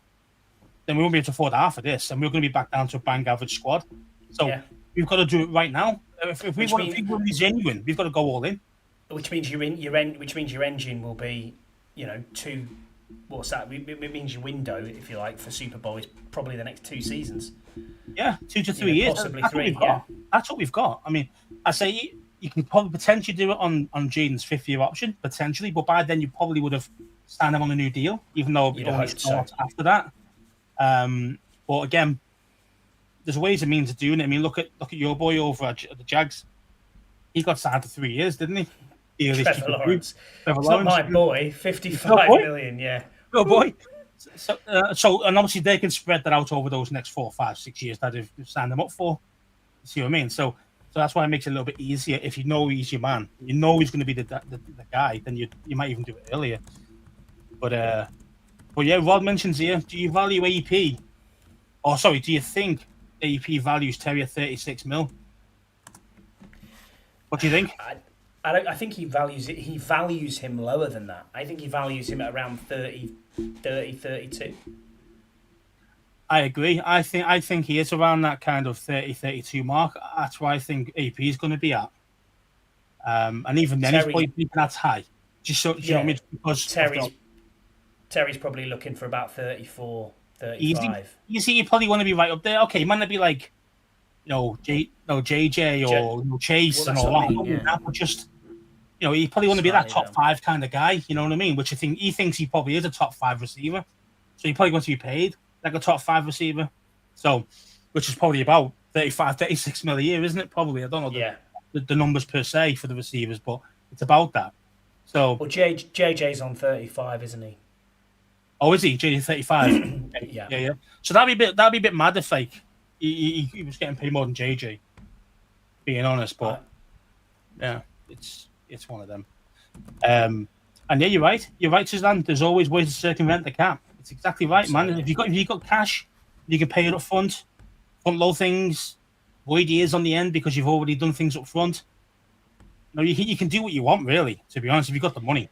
Speaker 2: then we won't be able to afford half of this. And we're going to be back down to a bang average squad. So we've got to do it right now. If we want to be genuine, we've got to go all in.
Speaker 1: Which means your engine will be, two. What's that? It means your window, if you like, for Super Bowl is probably the next 2 seasons.
Speaker 2: Yeah, 2 to 3 years.
Speaker 1: Possibly
Speaker 2: That's
Speaker 1: 3.
Speaker 2: That's what we've got. I mean, I say you can probably potentially do it on Jaden's 5th-year option, potentially, but by then you probably would have signed him on a new deal, even though it
Speaker 1: You'd
Speaker 2: only
Speaker 1: hope so.
Speaker 2: starts after that. But again, there's ways and means of doing it. I mean, look at your boy over at the Jags. He got signed for 3 years, didn't he?
Speaker 1: Trevor Lawrence.
Speaker 2: Trevor
Speaker 1: It's
Speaker 2: Lawrence.
Speaker 1: not my boy. 55 million, yeah.
Speaker 2: Oh boy. So, and obviously they can spread that out over those next 4, 5, 6 years that they've signed them up for. You see what I mean? So that's why it makes it a little bit easier. If you know he's your man, you know he's going to be the guy, then you might even do it earlier. But yeah, Rod mentions here, do you value AP? Or sorry, do you think AP values Terry at 36 mil? What do you think?
Speaker 1: I think he values it. He values him lower than that. I think he values him at around 30, 32.
Speaker 2: I agree. I think he is around that kind of 30, 32 mark. That's where I think AP is going to be at. And even then, he's probably thinking that's high. Just so you know what I mean? Because
Speaker 1: Terry's probably looking for about 34, 35.
Speaker 2: You see, you probably want to be right up there. Okay, you might not be like, JJ or Chase and all that, but just, you probably want to be that top 5 kind of guy. You know what I mean? Which he thinks he probably is a top 5 receiver. So he probably wants to be paid like a top 5 receiver. So, which is probably about 35, 36 mil a year, isn't it? Probably. I don't know the numbers per se for the receivers, but it's about that. So,
Speaker 1: well, JJ's on 35, isn't he?
Speaker 2: Oh, is he? JJ 35. Yeah. So that'd be a bit mad if like he was getting paid more than JJ. Being honest, but yeah, it's one of them. And yeah, you're right. You're right, Suzanne. There's always ways to circumvent the cap. It's exactly right, man. If you got cash, you can pay it up front load things, void years on the end because you've already done things up front. You can do what you want, really. To be honest, if you've got the money.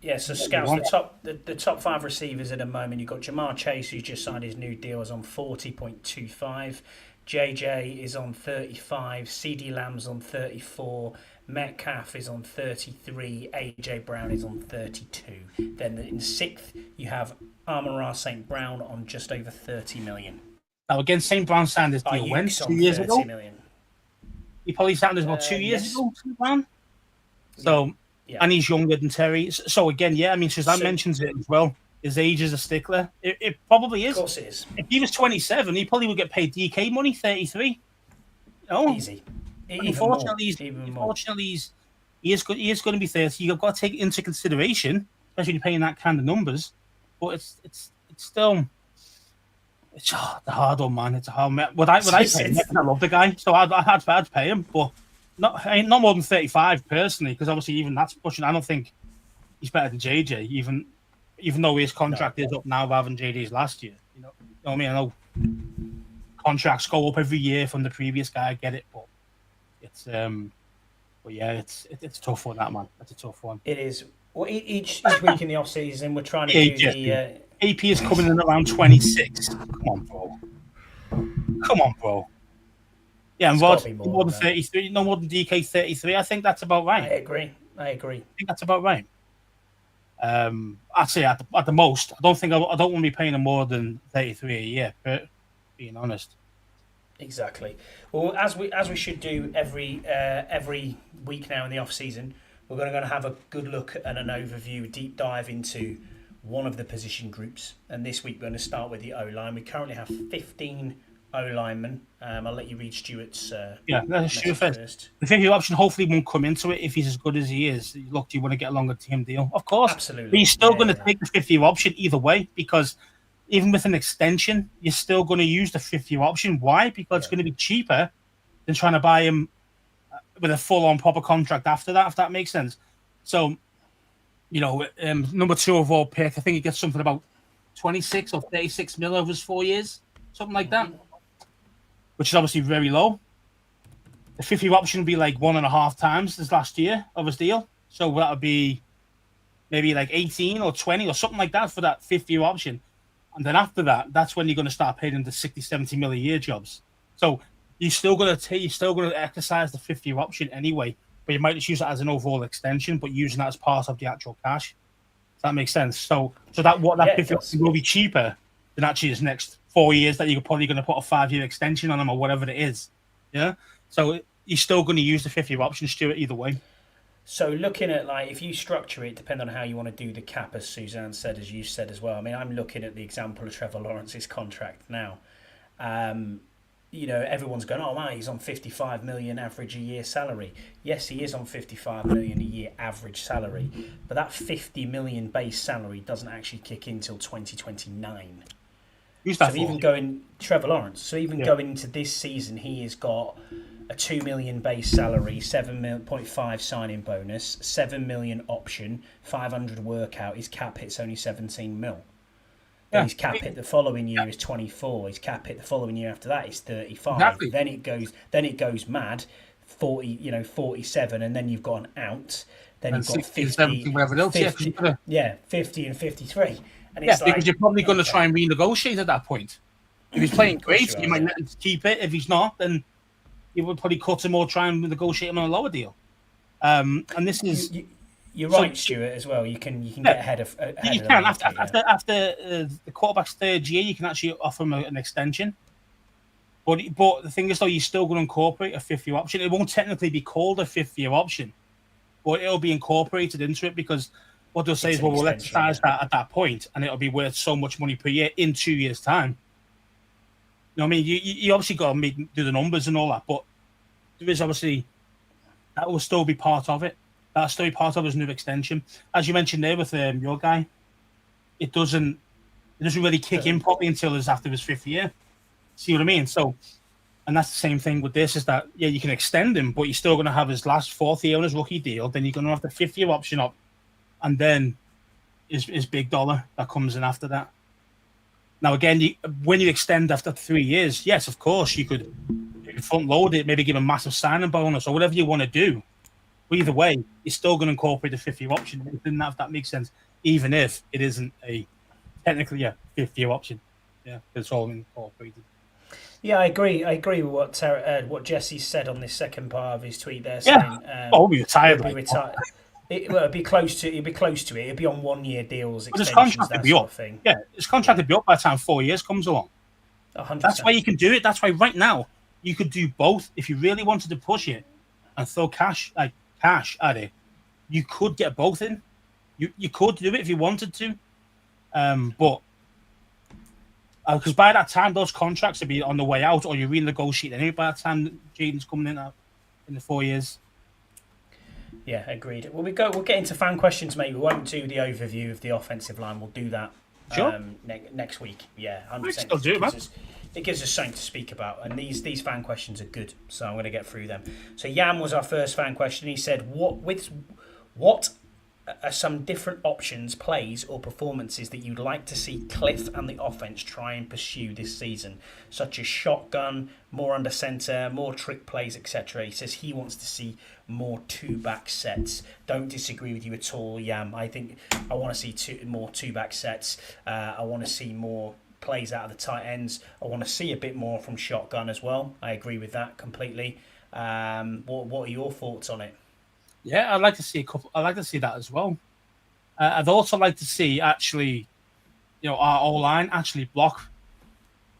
Speaker 1: Yeah, so Scouts, the top 5 receivers at the moment, you've got Jamar Chase, who's just signed his new deal, is on 40.25. JJ is on 35. CD Lamb's on 34. Metcalf is on 33. AJ Brown is on 32. Then in 6th, you have Amon-Ra St. Brown on just over 30 million.
Speaker 2: Now, again, St. Brown signed his deal when? 2 years ago?
Speaker 1: Million.
Speaker 2: He probably signed his about 2 years ago, St. Brown. So... Yeah. And he's younger than Terry. So again, yeah, I mean, Suzanne mentions it as well. His age is a stickler. It probably is.
Speaker 1: Of course it is.
Speaker 2: If he was 27, he probably would get paid DK money, 33.
Speaker 1: Easy.
Speaker 2: Unfortunately, he is going to be 30. You've got to take it into consideration, especially when you're paying that kind of numbers. But it's still it's a hard one, man. It's a hard man. Would I pay him? I love the guy, so I'd pay him, but. Not more than 35 personally, because obviously even that's pushing. I don't think he's better than JJ, even though his contract is up now rather than JJ's last year. You know what I mean? I know contracts go up every year from the previous guy. I get it, but it's it's a tough one. That man, that's a tough one.
Speaker 1: It is. Well, each week in the off season, we're trying to do the
Speaker 2: AP is coming in around 26. Come on, bro. Yeah, and Rod, more than 33, no more than DK 33. I think that's about right.
Speaker 1: I agree. I
Speaker 2: think that's about right. I'd say at the most. I don't want to be paying him more than 33 a year, but being honest.
Speaker 1: Exactly. Well, as we should do every week now in the off season, we're going to have a good look and an overview, a deep dive into one of the position groups. And this week we're going to start with the O-line. We currently have 15 O-linemen. I'll let you read Stuart's
Speaker 2: that's Stuart first. The 50 option hopefully won't come into it if he's as good as he is. Look, do you want to get a longer team deal? Of course.
Speaker 1: Absolutely.
Speaker 2: But he's still going to take the 50 option either way, because even with an extension, you're still going to use the 50 option. Why? Because it's going to be cheaper than trying to buy him with a full-on proper contract after that, if that makes sense. So, number 2 overall pick, I think he gets something about 26 or 36 mil over his 4 years, something like that. Which is obviously very low. The 50 option would be like 1.5 times this last year of his deal. So that would be maybe like 18 or 20 or something like that for that 50 option. And then after that, that's when you're going to start paying him the 60, 70 mil a year jobs. So you're still going to exercise the 50 option anyway, but you might just use it as an overall extension, but using that as part of the actual cash. Does that make sense? So that 50 option will be cheaper than actually his next 4 years that you're probably going to put a 5-year extension on him or whatever it is. Yeah. So you're still going to use the 50-year option, Stuart, either way.
Speaker 1: So looking at like if you structure it, depending on how you want to do the cap, as Suzanne said, as you said as well. I mean, I'm looking at the example of Trevor Lawrence's contract now. Everyone's going, oh man, he's on 55 million average a year salary. Yes, he is on 55 million a year average salary, but that 50 million base salary doesn't actually kick in till 2029.
Speaker 2: Who's that for?
Speaker 1: Trevor Lawrence. So even going into this season, he has got a 2 million base salary, 7.5 signing bonus, 7 million option, 500 workout. His cap hit's only 17 mil. Yeah. His cap hit the following year is 24. His cap hit the following year after that is 35. Exactly. Then it goes mad, 47, and then you've got an out. Then you've got 50,
Speaker 2: 70, whatever else.
Speaker 1: 50, 50 and 53. And
Speaker 2: it's because you're probably going to try and renegotiate at that point. If he's playing great, you might let him keep it. If he's not, then you would probably cut him or try and negotiate him on a lower deal. And this is
Speaker 1: you're right, Stuart, as well. You can get ahead of.
Speaker 2: You can after the quarterback's third year, you can actually offer him an extension. But the thing is, though, you're still going to incorporate a 5th-year option. It won't technically be called a 5th-year option, but it'll be incorporated into it because what they'll say is, well, we'll exercise that at that point, and it'll be worth so much money per year in 2 years' time. You know what I mean? You obviously got to do the numbers and all that, but there is obviously that will still be part of it. That'll still be part of his new extension. As you mentioned there with your guy, it doesn't really kick in properly until it's after his 5th year. See what I mean? So, and that's the same thing with this, is that, you can extend him, but you're still going to have his last 4th year on his rookie deal. Then you're going to have the 5th-year option up, and then his big dollar that comes in after that. Now, again, when you extend after 3 years, yes, of course, you could front load it, maybe give a massive signing bonus or whatever you want to do. But either way, you're still going to incorporate the 5th-year option. If that makes sense, even if it isn't technically a 5th-year option. Yeah, it's all incorporated.
Speaker 1: Yeah, I agree. I agree with what Jesse said on this second part of his tweet there.
Speaker 2: Saying, we'll be retired.
Speaker 1: It'd be close to it. It'd be on 1-year deals, extensions,
Speaker 2: contract
Speaker 1: that
Speaker 2: be
Speaker 1: sort
Speaker 2: up.
Speaker 1: of thing.
Speaker 2: Yeah, his contract would be up by the time 4 years comes along.
Speaker 1: 100%.
Speaker 2: That's why you can do it. That's why right now you could do both. If you really wanted to push it and throw cash at it, you could get both in. You could do it if you wanted to, but because by that time those contracts would be on the way out, or you renegotiate anyway. By the time Jaden's coming in the 4 years.
Speaker 1: Yeah, agreed. Well, we'll get into fan questions, mate. We won't do the overview of the offensive line. We'll do that next week. Yeah, 100%. It gives us something to speak about, and these fan questions are good, so I'm going to get through them. So Yam was our first fan question. He said, what are some different options, plays, or performances that you'd like to see Cliff and the offense try and pursue this season, such as shotgun, more under center, more trick plays, etc.? He says he wants to see more 2-back sets. Don't disagree with you at all, Yam. I think I want to see more 2-back sets. I want to see more plays out of the tight ends. I want to see a bit more from shotgun as well. I agree with that completely. What are your thoughts on it?
Speaker 2: Yeah, I'd like to see a couple. I'd like to see that as well. I'd also like to see actually, our O-line actually block,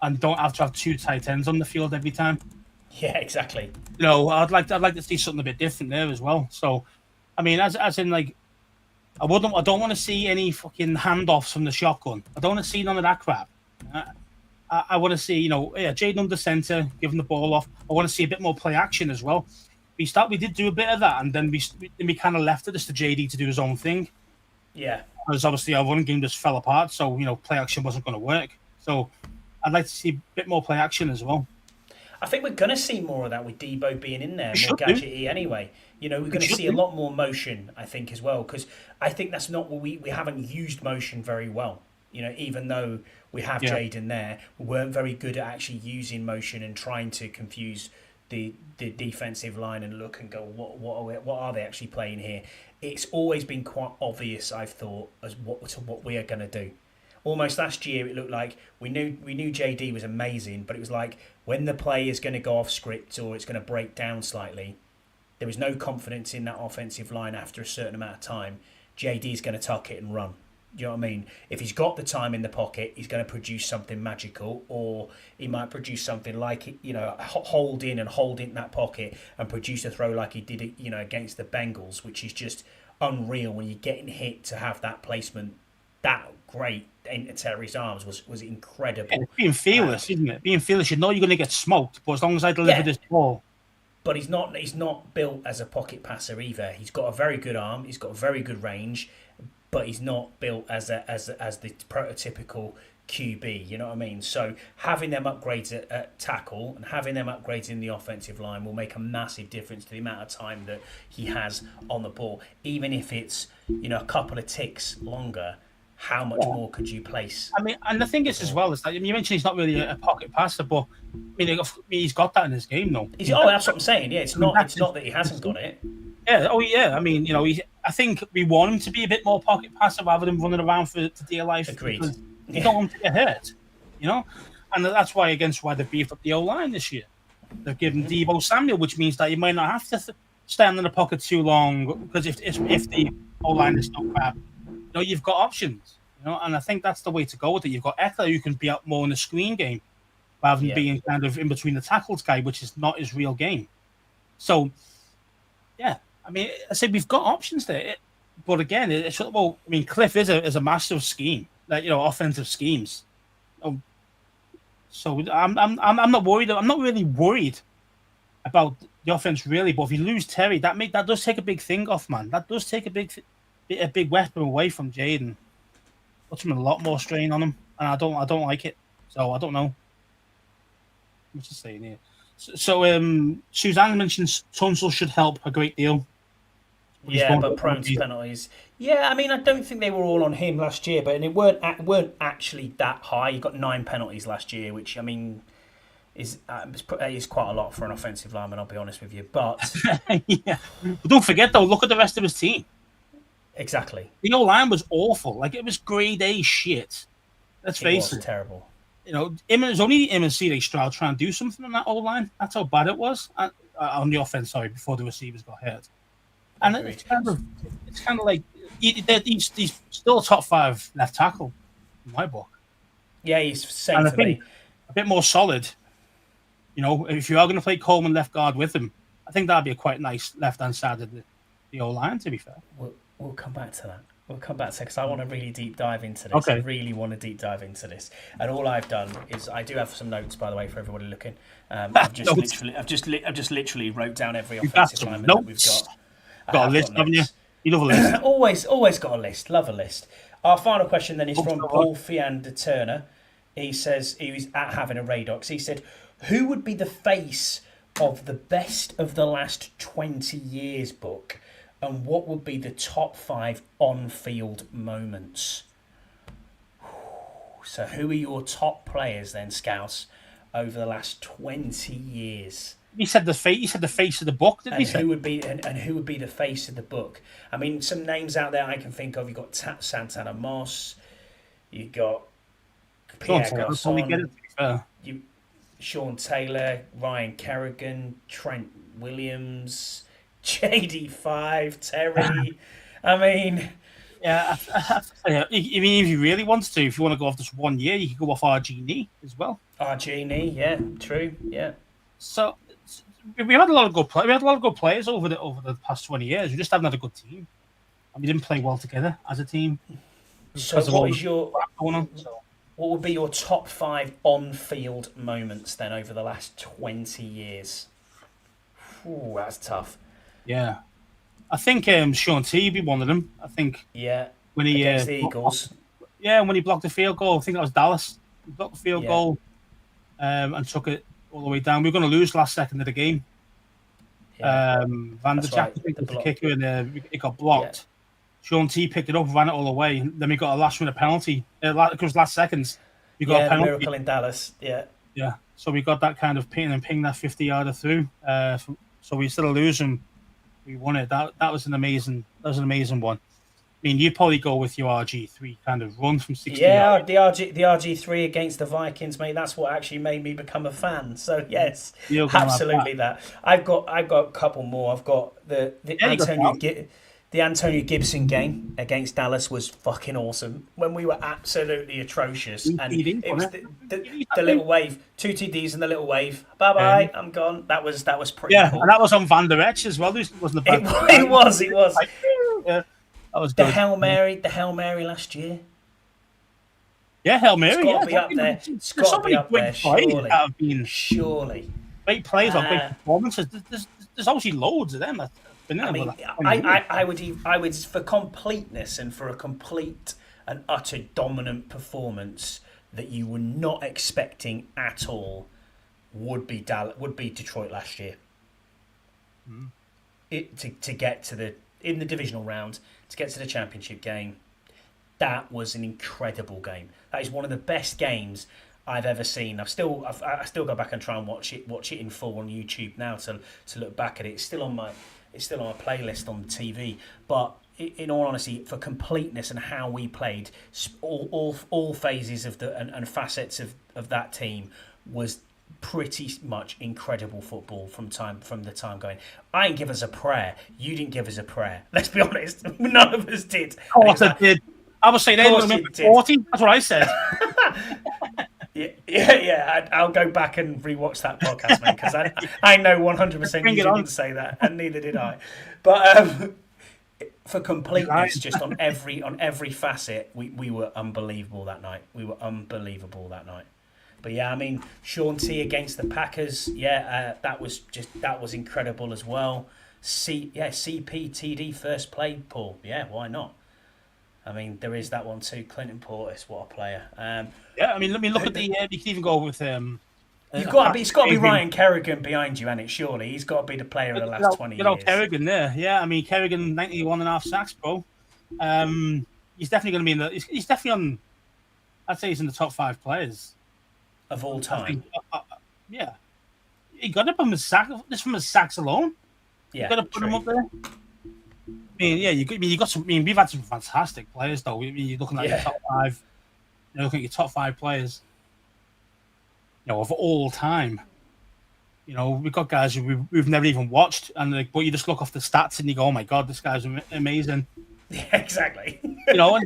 Speaker 2: and don't have to have 2 tight ends on the field every time.
Speaker 1: Yeah, exactly.
Speaker 2: I'd like to see something a bit different there as well. So, I mean, as in like, I don't want to see any fucking handoffs from the shotgun. I don't want to see none of that crap. I want to see, Jaden under center, giving the ball off. I want to see a bit more play action as well. We did do a bit of that, and then we kind of left it just to JD to do his own thing.
Speaker 1: Yeah.
Speaker 2: Because obviously our run game just fell apart, so play action wasn't going to work. So I'd like to see a bit more play action as well.
Speaker 1: I think we're going to see more of that with Debo being in there, more gadgety anyway. We're going to see a lot more motion, I think, as well, because I think that's not what we haven't used motion very well. Even though we have Jaden there, we weren't very good at actually using motion and trying to confuse the defensive line and look and go, what are they actually playing here? It's always been quite obvious, I've thought, as what we are going to do. Almost last year, it looked like we knew JD was amazing, but it was like when the play is going to go off script or it's going to break down slightly, there was no confidence in that offensive line after a certain amount of time. JD is going to tuck it and run. You know what I mean? If he's got the time in the pocket, he's going to produce something magical, or he might produce something like, hold in that pocket and produce a throw like he did it, against the Bengals, which is just unreal when you're getting hit to have that placement that great into Terry's arms was incredible.
Speaker 2: Yeah, being fearless, isn't it? Being fearless, you're going to get smoked, but as long as I deliver this ball.
Speaker 1: But he's not built as a pocket passer either. He's got a very good arm. He's got a very good range, but he's not built as the prototypical QB. You know what I mean? So having them upgrades at tackle and having them upgrades in the offensive line will make a massive difference to the amount of time that he has on the ball. Even if it's a couple of ticks longer, how much more could you place?
Speaker 2: I mean, and the thing is as well is that you mentioned he's not really a pocket passer, but he's got that in his game though.
Speaker 1: That's what I'm saying. Yeah, it's not that he hasn't got it.
Speaker 2: Yeah. Oh yeah. I mean, I think we want him to be a bit more pocket passer rather than running around for dear life.
Speaker 1: Agreed.
Speaker 2: You don't want him to get hurt, and that's why they beefed up the O line this year. They've given Deebo Samuel, which means that you might not have to stand in the pocket too long because if the O line is so crap. You've got options, and I think that's the way to go with it. You've got Eckler who can be out more in the screen game rather than being kind of in between the tackles guy, which is not his real game. So, yeah, I mean, I say we've got options there, but again, Cliff is a master of scheme, offensive schemes. So I'm not worried. I'm not really worried about the offense really, but if you lose Terry, that does take a big thing off, man. That does take a big weapon away from Jaden. Puts him a lot more strain on him, and I don't like it. So I don't know. What's he saying here? So Suzanne mentions Tunsil should help a great deal.
Speaker 1: But prone to penalties. Yeah, I mean, I don't think they were all on him last year, but it weren't actually that high. You got 9 penalties last year, which I mean is quite a lot for an offensive lineman. I'll be honest with you, but
Speaker 2: yeah. But don't forget though, look at the rest of his team.
Speaker 1: Exactly.
Speaker 2: The O-line was awful. Like, it was grade A shit. Let's face it.
Speaker 1: It was terrible.
Speaker 2: It was only him and C.J. Stroud trying to do something on that O-line. That's how bad it was. On the offense, before the receivers got hurt. And it's kind of like he's still a top 5 left tackle in my book.
Speaker 1: Yeah, he's same for me.
Speaker 2: A bit more solid. If you are going to play Coleman left guard with him, I think that'd be a quite nice left-hand side of the O-line, to be fair.
Speaker 1: We'll come back to that. Because I want to really deep dive into this.
Speaker 2: Okay.
Speaker 1: I really want to deep dive into this. And all I've done is I do have some notes, by the way, for everybody looking. I've just literally wrote down every offensive lineman that we've got.
Speaker 2: Got a list, haven't you? You love a list.
Speaker 1: always got a list. Love a list. Our final question then is from Paul Fiander Turner. He says he was at Having a Radox. He said, "Who would be the face of the best of the last 20 years book? And what would be the top 5 on-field moments?" So who are your top players then, Scouse, over the last 20 years?
Speaker 2: He said the face of the book, didn't he?
Speaker 1: Who would be the face of the book? I mean, some names out there I can think of. You've got Santana Moss. You've got Pierre Garçon. Sean Taylor, Ryan Kerrigan, Trent Williams, JD5, Terry. I mean,
Speaker 2: yeah. I mean, if you really want to, if you want to go off this 1 year, you could go off RG as well.
Speaker 1: RG, yeah, true, yeah.
Speaker 2: So we had a lot of good players. We had a lot of good players over the past 20 years. We just haven't had a good team, and we didn't play well together as a team.
Speaker 1: So what would be your top 5 on-field moments then over the last 20 years? Ooh, that's tough.
Speaker 2: Yeah, I think Sean T would be one of them. I think.
Speaker 1: Yeah.
Speaker 2: When he
Speaker 1: against the Eagles.
Speaker 2: When he blocked the field goal, I think that was Dallas. He blocked the field goal, and took it all the way down. We were going to lose last second of the game. Yeah. Van der Jack, I think, was the kicker, and it got blocked. Yeah. Sean T picked it up, ran it all the way. And then we got a last-minute penalty. It was last seconds. We got a penalty.
Speaker 1: Miracle in Dallas. Yeah.
Speaker 2: Yeah. So we got that kind of ping that 50-yarder through. So we instead of losing, we won it. That was an amazing one. I mean, you'd probably go with your RG3 kind of run from 60 yards.
Speaker 1: The RG3 against the Vikings, mate. That's what actually made me become a fan. So yes, absolutely that. I've got a couple more. I've got the Antonio The Antonio Gibson game against Dallas was fucking awesome when we were absolutely atrocious, and
Speaker 2: TDs,
Speaker 1: it was
Speaker 2: wasn't
Speaker 1: the little wave, 2 TDs and the little wave. Bye bye, I'm gone. That was pretty
Speaker 2: Yeah,
Speaker 1: cool.
Speaker 2: and that was on Van Der Esch as well. This wasn't a bad.
Speaker 1: It was.
Speaker 2: Like, yeah, that was
Speaker 1: The
Speaker 2: good.
Speaker 1: Hail Mary last year.
Speaker 2: Yeah, Hail Mary.
Speaker 1: It's got
Speaker 2: Yeah,
Speaker 1: to be up there. It's got to be up there. Surely.
Speaker 2: Have been
Speaker 1: Surely.
Speaker 2: great plays or great performances. There's obviously loads of them.
Speaker 1: I mean, I would for completeness and for a complete and utter dominant performance that you were not expecting at all would be Detroit last year. To get to in the divisional round, to get to the championship game, that was an incredible game. That is one of the best games I've ever seen. I still go back and try and watch it in full on YouTube now to look back at it. It's still on my playlist on the TV. But in all honesty, for completeness and how we played, all phases of and facets of that team was pretty much incredible football from the time going. I didn't give us a prayer. You didn't give us a prayer. Let's be honest. None of us did.
Speaker 2: Of course I did. I was saying they were 40. That's what I said.
Speaker 1: Yeah. I'll go back and rewatch that podcast, mate, because I know 100% you didn't say that, and neither did I. But for completeness, just on every facet, we were unbelievable that night. But yeah, I mean, Sean T against the Packers, that was incredible as well. CPTD first play, Paul. Yeah, why not? I mean, there is that one too. Clinton Portis, what a player.
Speaker 2: Yeah, I mean, let me look at the. You can even go with.
Speaker 1: It's got to be Ryan Kerrigan behind you, and it surely he's got to be the player of the last 20 years.
Speaker 2: Kerrigan there, yeah. I mean, Kerrigan 91.5 sacks, bro. He's definitely going to be in the. He's definitely on. I'd say he's in the top 5 players
Speaker 1: of all time.
Speaker 2: Yeah, you got to put him as sacks. Just from his sacks alone. Yeah, you got to put him up there. I mean, yeah, you got some. I mean, we've had some fantastic players though. You're looking at your top 5. You're looking at your top 5 players. Of all time. We've got guys who we've never even watched, and but you just look off the stats and you go, "Oh my god, this guy's amazing."
Speaker 1: Yeah, exactly.
Speaker 2: And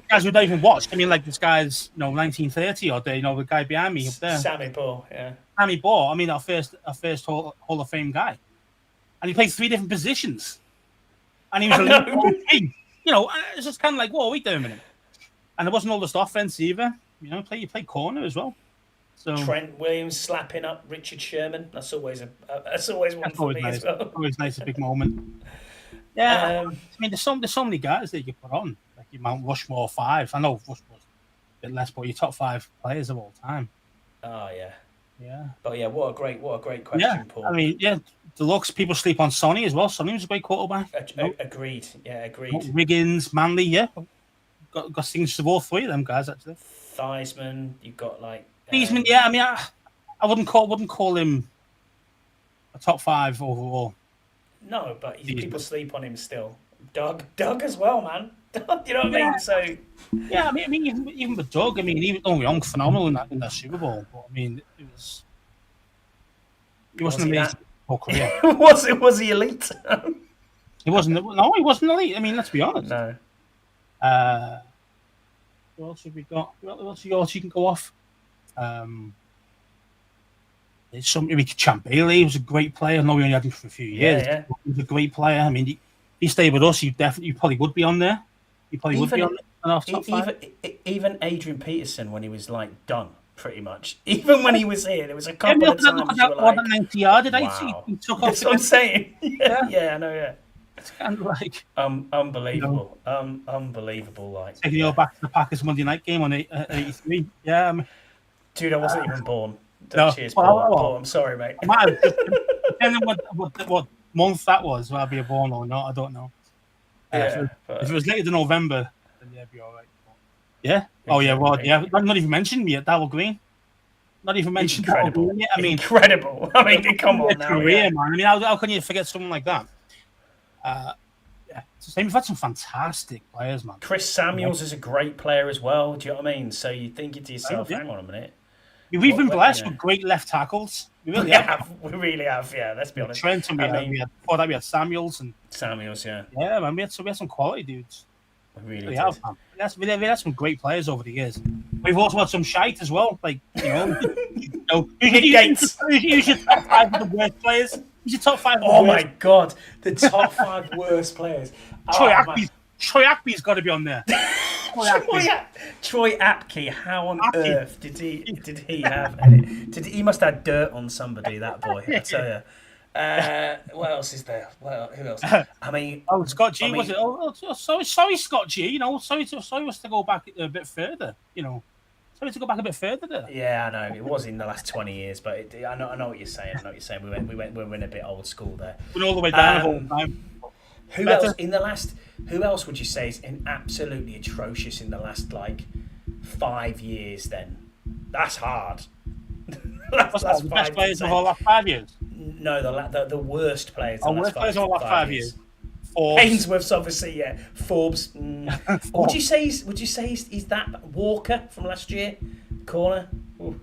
Speaker 2: guys we've not even watched. I mean, like this guy's 1930 or the guy behind me up there,
Speaker 1: Sammy Baugh. Yeah,
Speaker 2: Sammy Baugh. I mean, our first Hall of Fame guy, and he played 3 different positions, and he was it's just kind of like, "What are we doing with him?" And it wasn't all just offense either. You play corner as well. So
Speaker 1: Trent Williams slapping up Richard Sherman. That's always one for me
Speaker 2: nice.
Speaker 1: as well.
Speaker 2: Always nice, a big moment. Yeah, I mean, there's so many guys that you put on, like your Mount Rushmore 5. I know Rushmore's a bit less, but your top 5 players of all time.
Speaker 1: Oh yeah.
Speaker 2: Yeah.
Speaker 1: But yeah, what a great question, Paul.
Speaker 2: I mean, the looks, people sleep on Sonny as well. Sonny was a great quarterback.
Speaker 1: Agreed. Yeah, agreed.
Speaker 2: Wiggins, Manley, yeah. Got things to all 3 of them guys actually.
Speaker 1: Theismann, you've got like
Speaker 2: Theismann, yeah. I mean, I wouldn't call him a top 5 overall.
Speaker 1: No, but people sleep on him still. Doug as well, man. You know what I mean? So
Speaker 2: yeah, I mean, even with Doug, I mean, he was only phenomenal in that Super Bowl. But I mean, he wasn't amazing whole career.
Speaker 1: was he elite?
Speaker 2: He wasn't. No, he wasn't elite. I mean, let's be honest.
Speaker 1: No.
Speaker 2: What else have we got? What else you can go off? There's something. Champ Bailey was a great player. I know we only had him for a few years.
Speaker 1: Yeah.
Speaker 2: He was a great player. I mean, he stayed with us. You probably would be on there. You probably would be on our top 5.
Speaker 1: Even Adrian Peterson, when he was like done, pretty much. Even when he was here, there was a couple of times you were like,
Speaker 2: 90 yards.
Speaker 1: Wow.
Speaker 2: He took off.
Speaker 1: That's what I'm saying. Yeah, I know. Yeah.
Speaker 2: It's kind of like
Speaker 1: unbelievable, unbelievable. Like
Speaker 2: taking you back to the Packers Monday night game on 83. Yeah,
Speaker 1: dude, I wasn't even born.
Speaker 2: No,
Speaker 1: cheers, Paul. I'm sorry, mate.
Speaker 2: Depending on what month that was, whether I'd be born or not, I don't know. If it was later than November, then yeah, it'd be all right. Yeah. Oh yeah. Well, yeah. Not even mentioned me yet. Darryl Green. Not even mentioned.
Speaker 1: Incredible. I mean, incredible. I mean, come on now.
Speaker 2: Career, man. I mean, how can you forget someone like that? It's the same. We've had some fantastic players, man.
Speaker 1: Chris Samuels is a great player as well. Do you know what I mean? So you think to yourself, hang on a minute.
Speaker 2: We've been blessed
Speaker 1: yeah.
Speaker 2: with great left tackles. We really
Speaker 1: We
Speaker 2: have.
Speaker 1: have. We really have. Yeah, let's be honest.
Speaker 2: Trent and before that we had Samuels and
Speaker 1: Samuels. Yeah,
Speaker 2: man, we had some quality dudes.
Speaker 1: we really
Speaker 2: We
Speaker 1: did.
Speaker 2: have, man. We had some great players over the years. We've also had some shite as well, like
Speaker 1: Nick Gates.
Speaker 2: Who's your top 5 of the worst players? Who's your top 5? Of the
Speaker 1: Oh
Speaker 2: worst?
Speaker 1: my god, the top 5 worst players.
Speaker 2: Troy Akby's got to be on there.
Speaker 1: Troy Apke. How on
Speaker 2: Apke.
Speaker 1: earth did he have? He must have dirt on somebody. That boy, I tell you. What else is there? Well, who else? I mean,
Speaker 2: Scott G was it? Sorry, Scott G. Sorry was to go back a bit further. Sorry to go back a bit further there.
Speaker 1: Yeah, I know it was in the last 20 years, but I know what you're saying. We went a bit old school there.
Speaker 2: Went all the way down all the time.
Speaker 1: Who else would you say is absolutely atrocious in the last 5 years? Then that's hard.
Speaker 2: That's the best players of all last 5 years.
Speaker 1: No, the worst players.
Speaker 2: Worst players of all last 5 years.
Speaker 1: Ainsworth's obviously, yeah. Forbes. Would you say he's that Walker from last year? Corner. Ooh.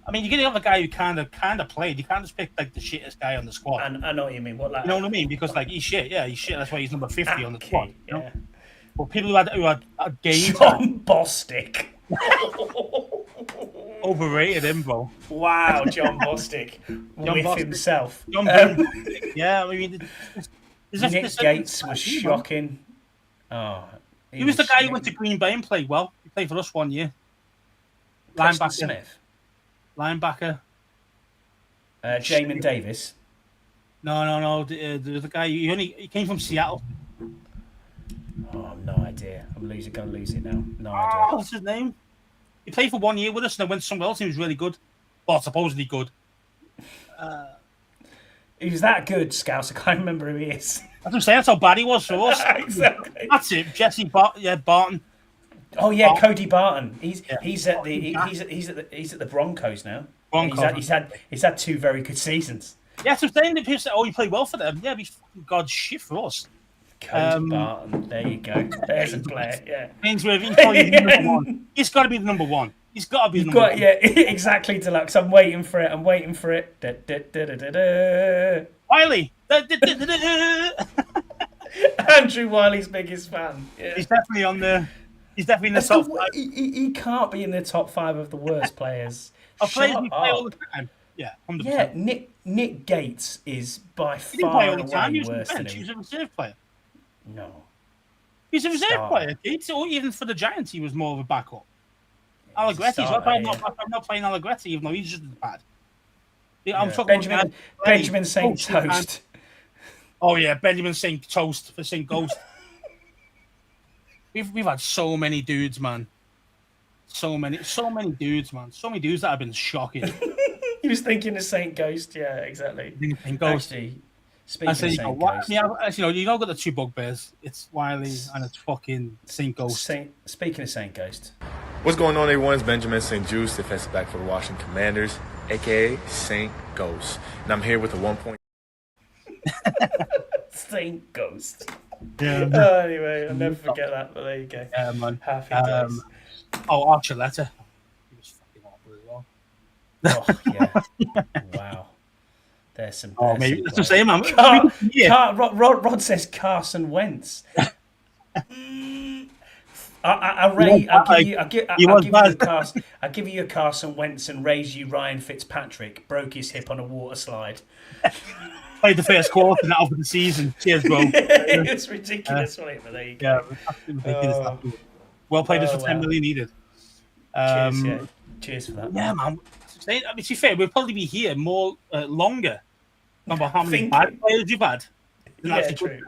Speaker 2: I mean, you're gonna have a guy who kind of played. You can't just pick the shittest guy on the squad.
Speaker 1: I know what you mean. What,
Speaker 2: you know what I mean? Because he's shit. Yeah, he's shit. That's why he's number 50 on the squad.
Speaker 1: Yeah.
Speaker 2: Well, people who had games.
Speaker 1: John Bostic.
Speaker 2: Overrated him, bro.
Speaker 1: Wow, John Bostic with himself.
Speaker 2: Yeah, I mean,
Speaker 1: Nick Gates was shocking. Oh,
Speaker 2: he was the guy who went to Green Bay and played well. He played for us 1 year.
Speaker 1: Preston Smith.
Speaker 2: Linebacker.
Speaker 1: Jamin Davis.
Speaker 2: No. There was a guy. He came from Seattle.
Speaker 1: Oh, no idea. I'm gonna lose it now. No idea.
Speaker 2: What's his name? He played for 1 year with us and then went somewhere else. He was really good. Well, supposedly good.
Speaker 1: He was that good, Scouse. I can't remember who he is.
Speaker 2: That's what I'm saying. That's how bad he was for us.
Speaker 1: Exactly.
Speaker 2: That's it. Jesse Barton.
Speaker 1: Oh yeah, Cody Barton. He's at the Broncos now. He's had 2 very good seasons.
Speaker 2: Yeah, so saying that people say, "Oh, you played well for them." Yeah, but he's God's shit for us.
Speaker 1: Cody Barton. There you go. There's a player. Yeah.
Speaker 2: Ainsworth, he's probably the number 1. He's got to be the number 1. He's got to be the number 1.
Speaker 1: Yeah, exactly, Deluxe. I'm waiting for it. Da, da, da, da, da, da.
Speaker 2: Wiley.
Speaker 1: Andrew Wiley's biggest fan. Yeah.
Speaker 2: He's definitely on there. He's definitely in the top 5.
Speaker 1: He can't be in the top 5 of the worst players.
Speaker 2: Players we play all the time. Yeah, 100%.
Speaker 1: Yeah, Nick Gates is by
Speaker 2: he didn't play all
Speaker 1: far
Speaker 2: the time.
Speaker 1: away
Speaker 2: He was
Speaker 1: worse
Speaker 2: the
Speaker 1: than
Speaker 2: bench. He
Speaker 1: him.
Speaker 2: was a reserve player.
Speaker 1: No.
Speaker 2: He's a reserve
Speaker 1: Starter.
Speaker 2: player, Gates. Or even for the Giants, he was more of a backup. Allegretti's I'm not playing Allegretti, even though he's just as bad. Yeah, I'm talking
Speaker 1: Benjamin St. Toast.
Speaker 2: Oh yeah, Benjamin St. Toast for St. Ghost. We've had so many dudes, man. So many dudes, man. So many dudes that have been shocking.
Speaker 1: He was thinking of St. Ghost. Yeah, exactly.
Speaker 2: St. Ghost.
Speaker 1: Actually, speaking of St. Ghost.
Speaker 2: You know, got the 2 bugbears. It's Wiley and it's fucking St. Ghost.
Speaker 1: Speaking of St. Ghost.
Speaker 3: What's going on, everyone? It's Benjamin St. Juice, defensive back for the Washington Commanders, a.k.a. St. Ghost. And I'm here with a 1 point.
Speaker 1: St. Ghost.
Speaker 2: Yeah.
Speaker 1: Anyway, I'll never forget that, but there you go.
Speaker 2: Yeah, man.
Speaker 1: Happy days.
Speaker 2: Archuleta. He was fucking awful as well.
Speaker 1: Oh, yeah. Wow. There's some.
Speaker 2: Maybe that's the same, man.
Speaker 1: Rod says Carson Wentz. I'll give you a Carson Wentz and raise you Ryan Fitzpatrick. Broke his hip on a water slide.
Speaker 2: Played the first quarter now for the season. Cheers, bro.
Speaker 1: It's ridiculous, wasn't it? But there you go.
Speaker 2: Yeah, ridiculous. Well played us for 10 million needed.
Speaker 1: Cheers for that.
Speaker 2: Yeah, man. I mean, to be fair, we'll probably be here longer. Remember how many bad players you've had?
Speaker 1: Yeah, true.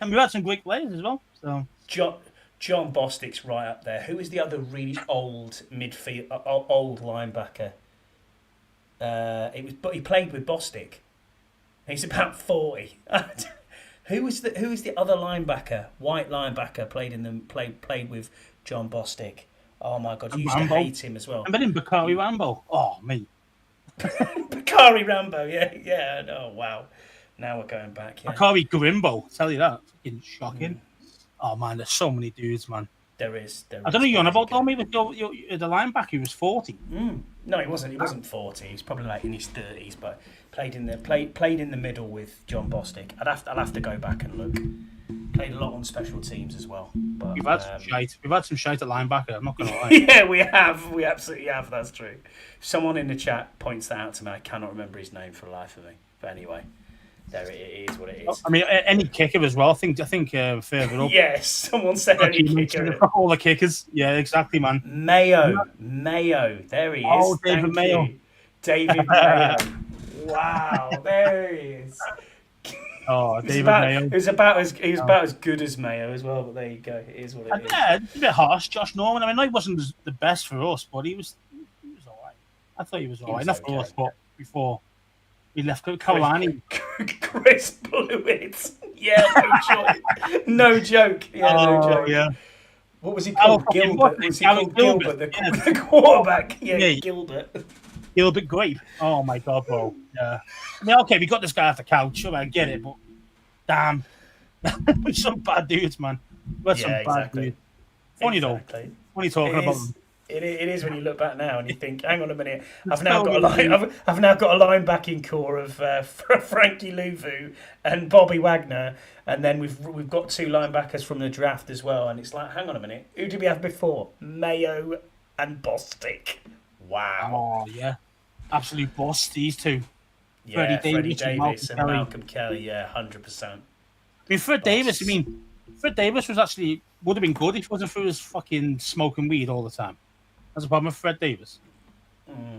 Speaker 2: And we've had some great players as well. So
Speaker 1: John Bostic's right up there. Who is the other really old old linebacker? But he played with Bostic. He's about 40. Who was the other linebacker? White linebacker played with John Bostic. Oh my God, you used to hate him as well.
Speaker 2: I met him, Bakari Rambo. Oh, mate.
Speaker 1: Bakari Rambo, yeah. Oh wow. Now we're going back. Yeah.
Speaker 2: Bakari Grimbo, tell you that. Fucking shocking. Oh man, there's so many dudes, man.
Speaker 1: There is.
Speaker 2: I don't know you're on about though. Maybe the linebacker who was 40.
Speaker 1: No, he wasn't. He wasn't 40. He's probably like in his 30s, but played in the middle with John Bostic. I'll have to go back and look. Played a lot on special teams as well. But
Speaker 2: We've had some shite. We've had some shite at linebacker. I'm not going to lie.
Speaker 1: yeah, we have. We absolutely have. That's true. Someone in the chat points that out to me. I cannot remember his name for the life of me. But anyway, there it is. What it is.
Speaker 2: I mean, any kicker as well. I think further up.
Speaker 1: Yes, someone said any kicker.
Speaker 2: All the kickers. Yeah, exactly, man.
Speaker 1: Mayo. There he is.
Speaker 2: Oh, David Mayo.
Speaker 1: David Mayo. Wow, there he is.
Speaker 2: Oh, David Mayo.
Speaker 1: He was about as good as Mayo as well. But there you go. It is what it is.
Speaker 2: Yeah, it's a bit harsh, Josh Norman. I mean, he wasn't the best for us, but he was all right. I thought he was all right. Not for us, but before he left Carolina.
Speaker 1: Chris Blewett. Yeah, no joke. Yeah, no joke.
Speaker 2: Yeah.
Speaker 1: What was he called? Gilbert. Was he called Gilbert? The quarterback. Yeah, Gilbert.
Speaker 2: Gilbert Grape. Oh my God, bro. Yeah. I mean, okay, we got this guy off the couch. I get it, but damn, some bad dudes, man. Bad dudes. Funny though. Funny talking about them.
Speaker 1: It is when you look back now and you think, hang on a minute, I've now got a linebacking core of Frankie Louvu and Bobby Wagner, and then we've got two linebackers from the draft as well, and it's like, hang on a minute, who did we have before? Mayo and Bostic. Wow.
Speaker 2: Oh yeah, absolute boss. These two.
Speaker 1: Yeah, Freddie Davis and Malcolm Kelly. Yeah, 100%.
Speaker 2: I mean, Fred Davis would have been good if it wasn't for his fucking smoking weed all the time. That's a problem with Fred Davis.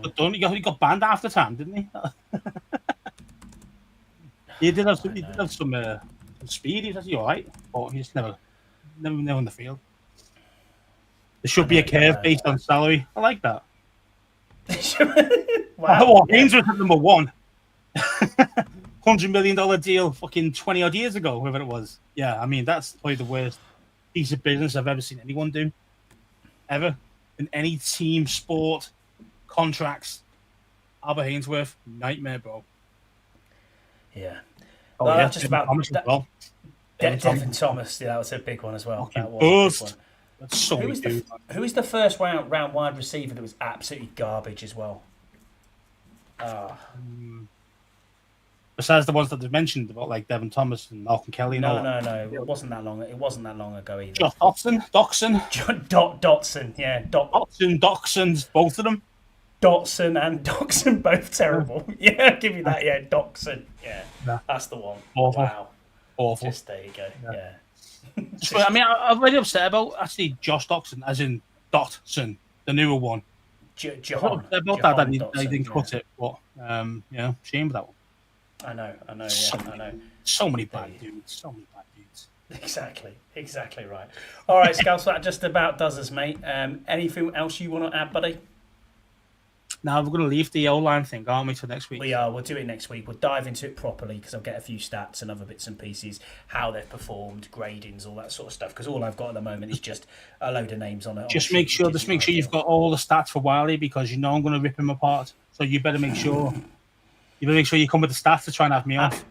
Speaker 2: But he got banned half the time, didn't he? He did have some speed. He was actually all right, but he's never in the field. There should be a curve based on salary. I like that.
Speaker 1: Wow.
Speaker 2: Haynes was at number one. $100 million deal fucking 20 odd years ago, whatever it was. Yeah, I mean, that's probably the worst piece of business I've ever seen anyone do. Ever. In any team, sport, contracts. Albert Hainsworth, nightmare, bro.
Speaker 1: Yeah.
Speaker 2: Oh,
Speaker 1: well,
Speaker 2: yeah.
Speaker 1: just about
Speaker 2: Thomas as well.
Speaker 1: Devin Thomas. Yeah, that was a big one as well. That was
Speaker 2: burst.
Speaker 1: a big one.
Speaker 2: That's so
Speaker 1: who was the first round wide receiver that was absolutely garbage as well?
Speaker 2: Besides the ones that they've mentioned about like Devin Thomas and Malcolm Kelly.
Speaker 1: No. It wasn't that long. It wasn't that long ago either.
Speaker 2: Josh Dotson.
Speaker 1: Dotson. Yeah.
Speaker 2: Dotsons, both of them.
Speaker 1: Dotson and Doxson, both terrible. Yeah, I'll give you that. Yeah, Doxson. Yeah, that's the one.
Speaker 2: Awful.
Speaker 1: Wow.
Speaker 2: Awful.
Speaker 1: Just there you go. Yeah.
Speaker 2: I mean, I'm really upset about actually Josh Doxson, as in Dotson, the newer one.
Speaker 1: John.
Speaker 2: About that they didn't cut it, but shame of that one.
Speaker 1: I know.
Speaker 2: So many bad dudes.
Speaker 1: Exactly right. All right, Scouts, that just about does us, mate. Anything else you want to add, buddy?
Speaker 2: Now we're going to leave the O-line thing, aren't we, for next week?
Speaker 1: We are. We'll do it next week. We'll dive into it properly because I'll get a few stats and other bits and pieces, how they've performed, gradings, all that sort of stuff. Because all I've got at the moment is just a load of names on it.
Speaker 2: Just make sure you've got all the stats for Wiley because you know I'm going to rip him apart. So you better make sure. You better make sure you come with the stats to try and have me off.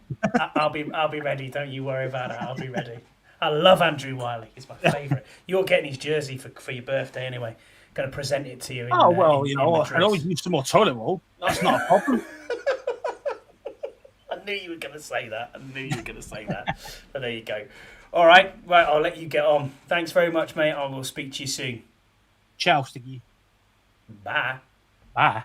Speaker 1: I'll be ready. Don't you worry about it. I'll be ready. I love Andrew Wiley. He's my favourite. You're getting his jersey for your birthday anyway. Going to present it to you.
Speaker 2: I always use some more toilet roll. That's not a problem.
Speaker 1: I knew you were going to say that. But there you go. All right. I'll let you get on. Thanks very much, mate. I will speak to you soon.
Speaker 2: Ciao, Stiggy.
Speaker 1: Bye.
Speaker 2: Bye.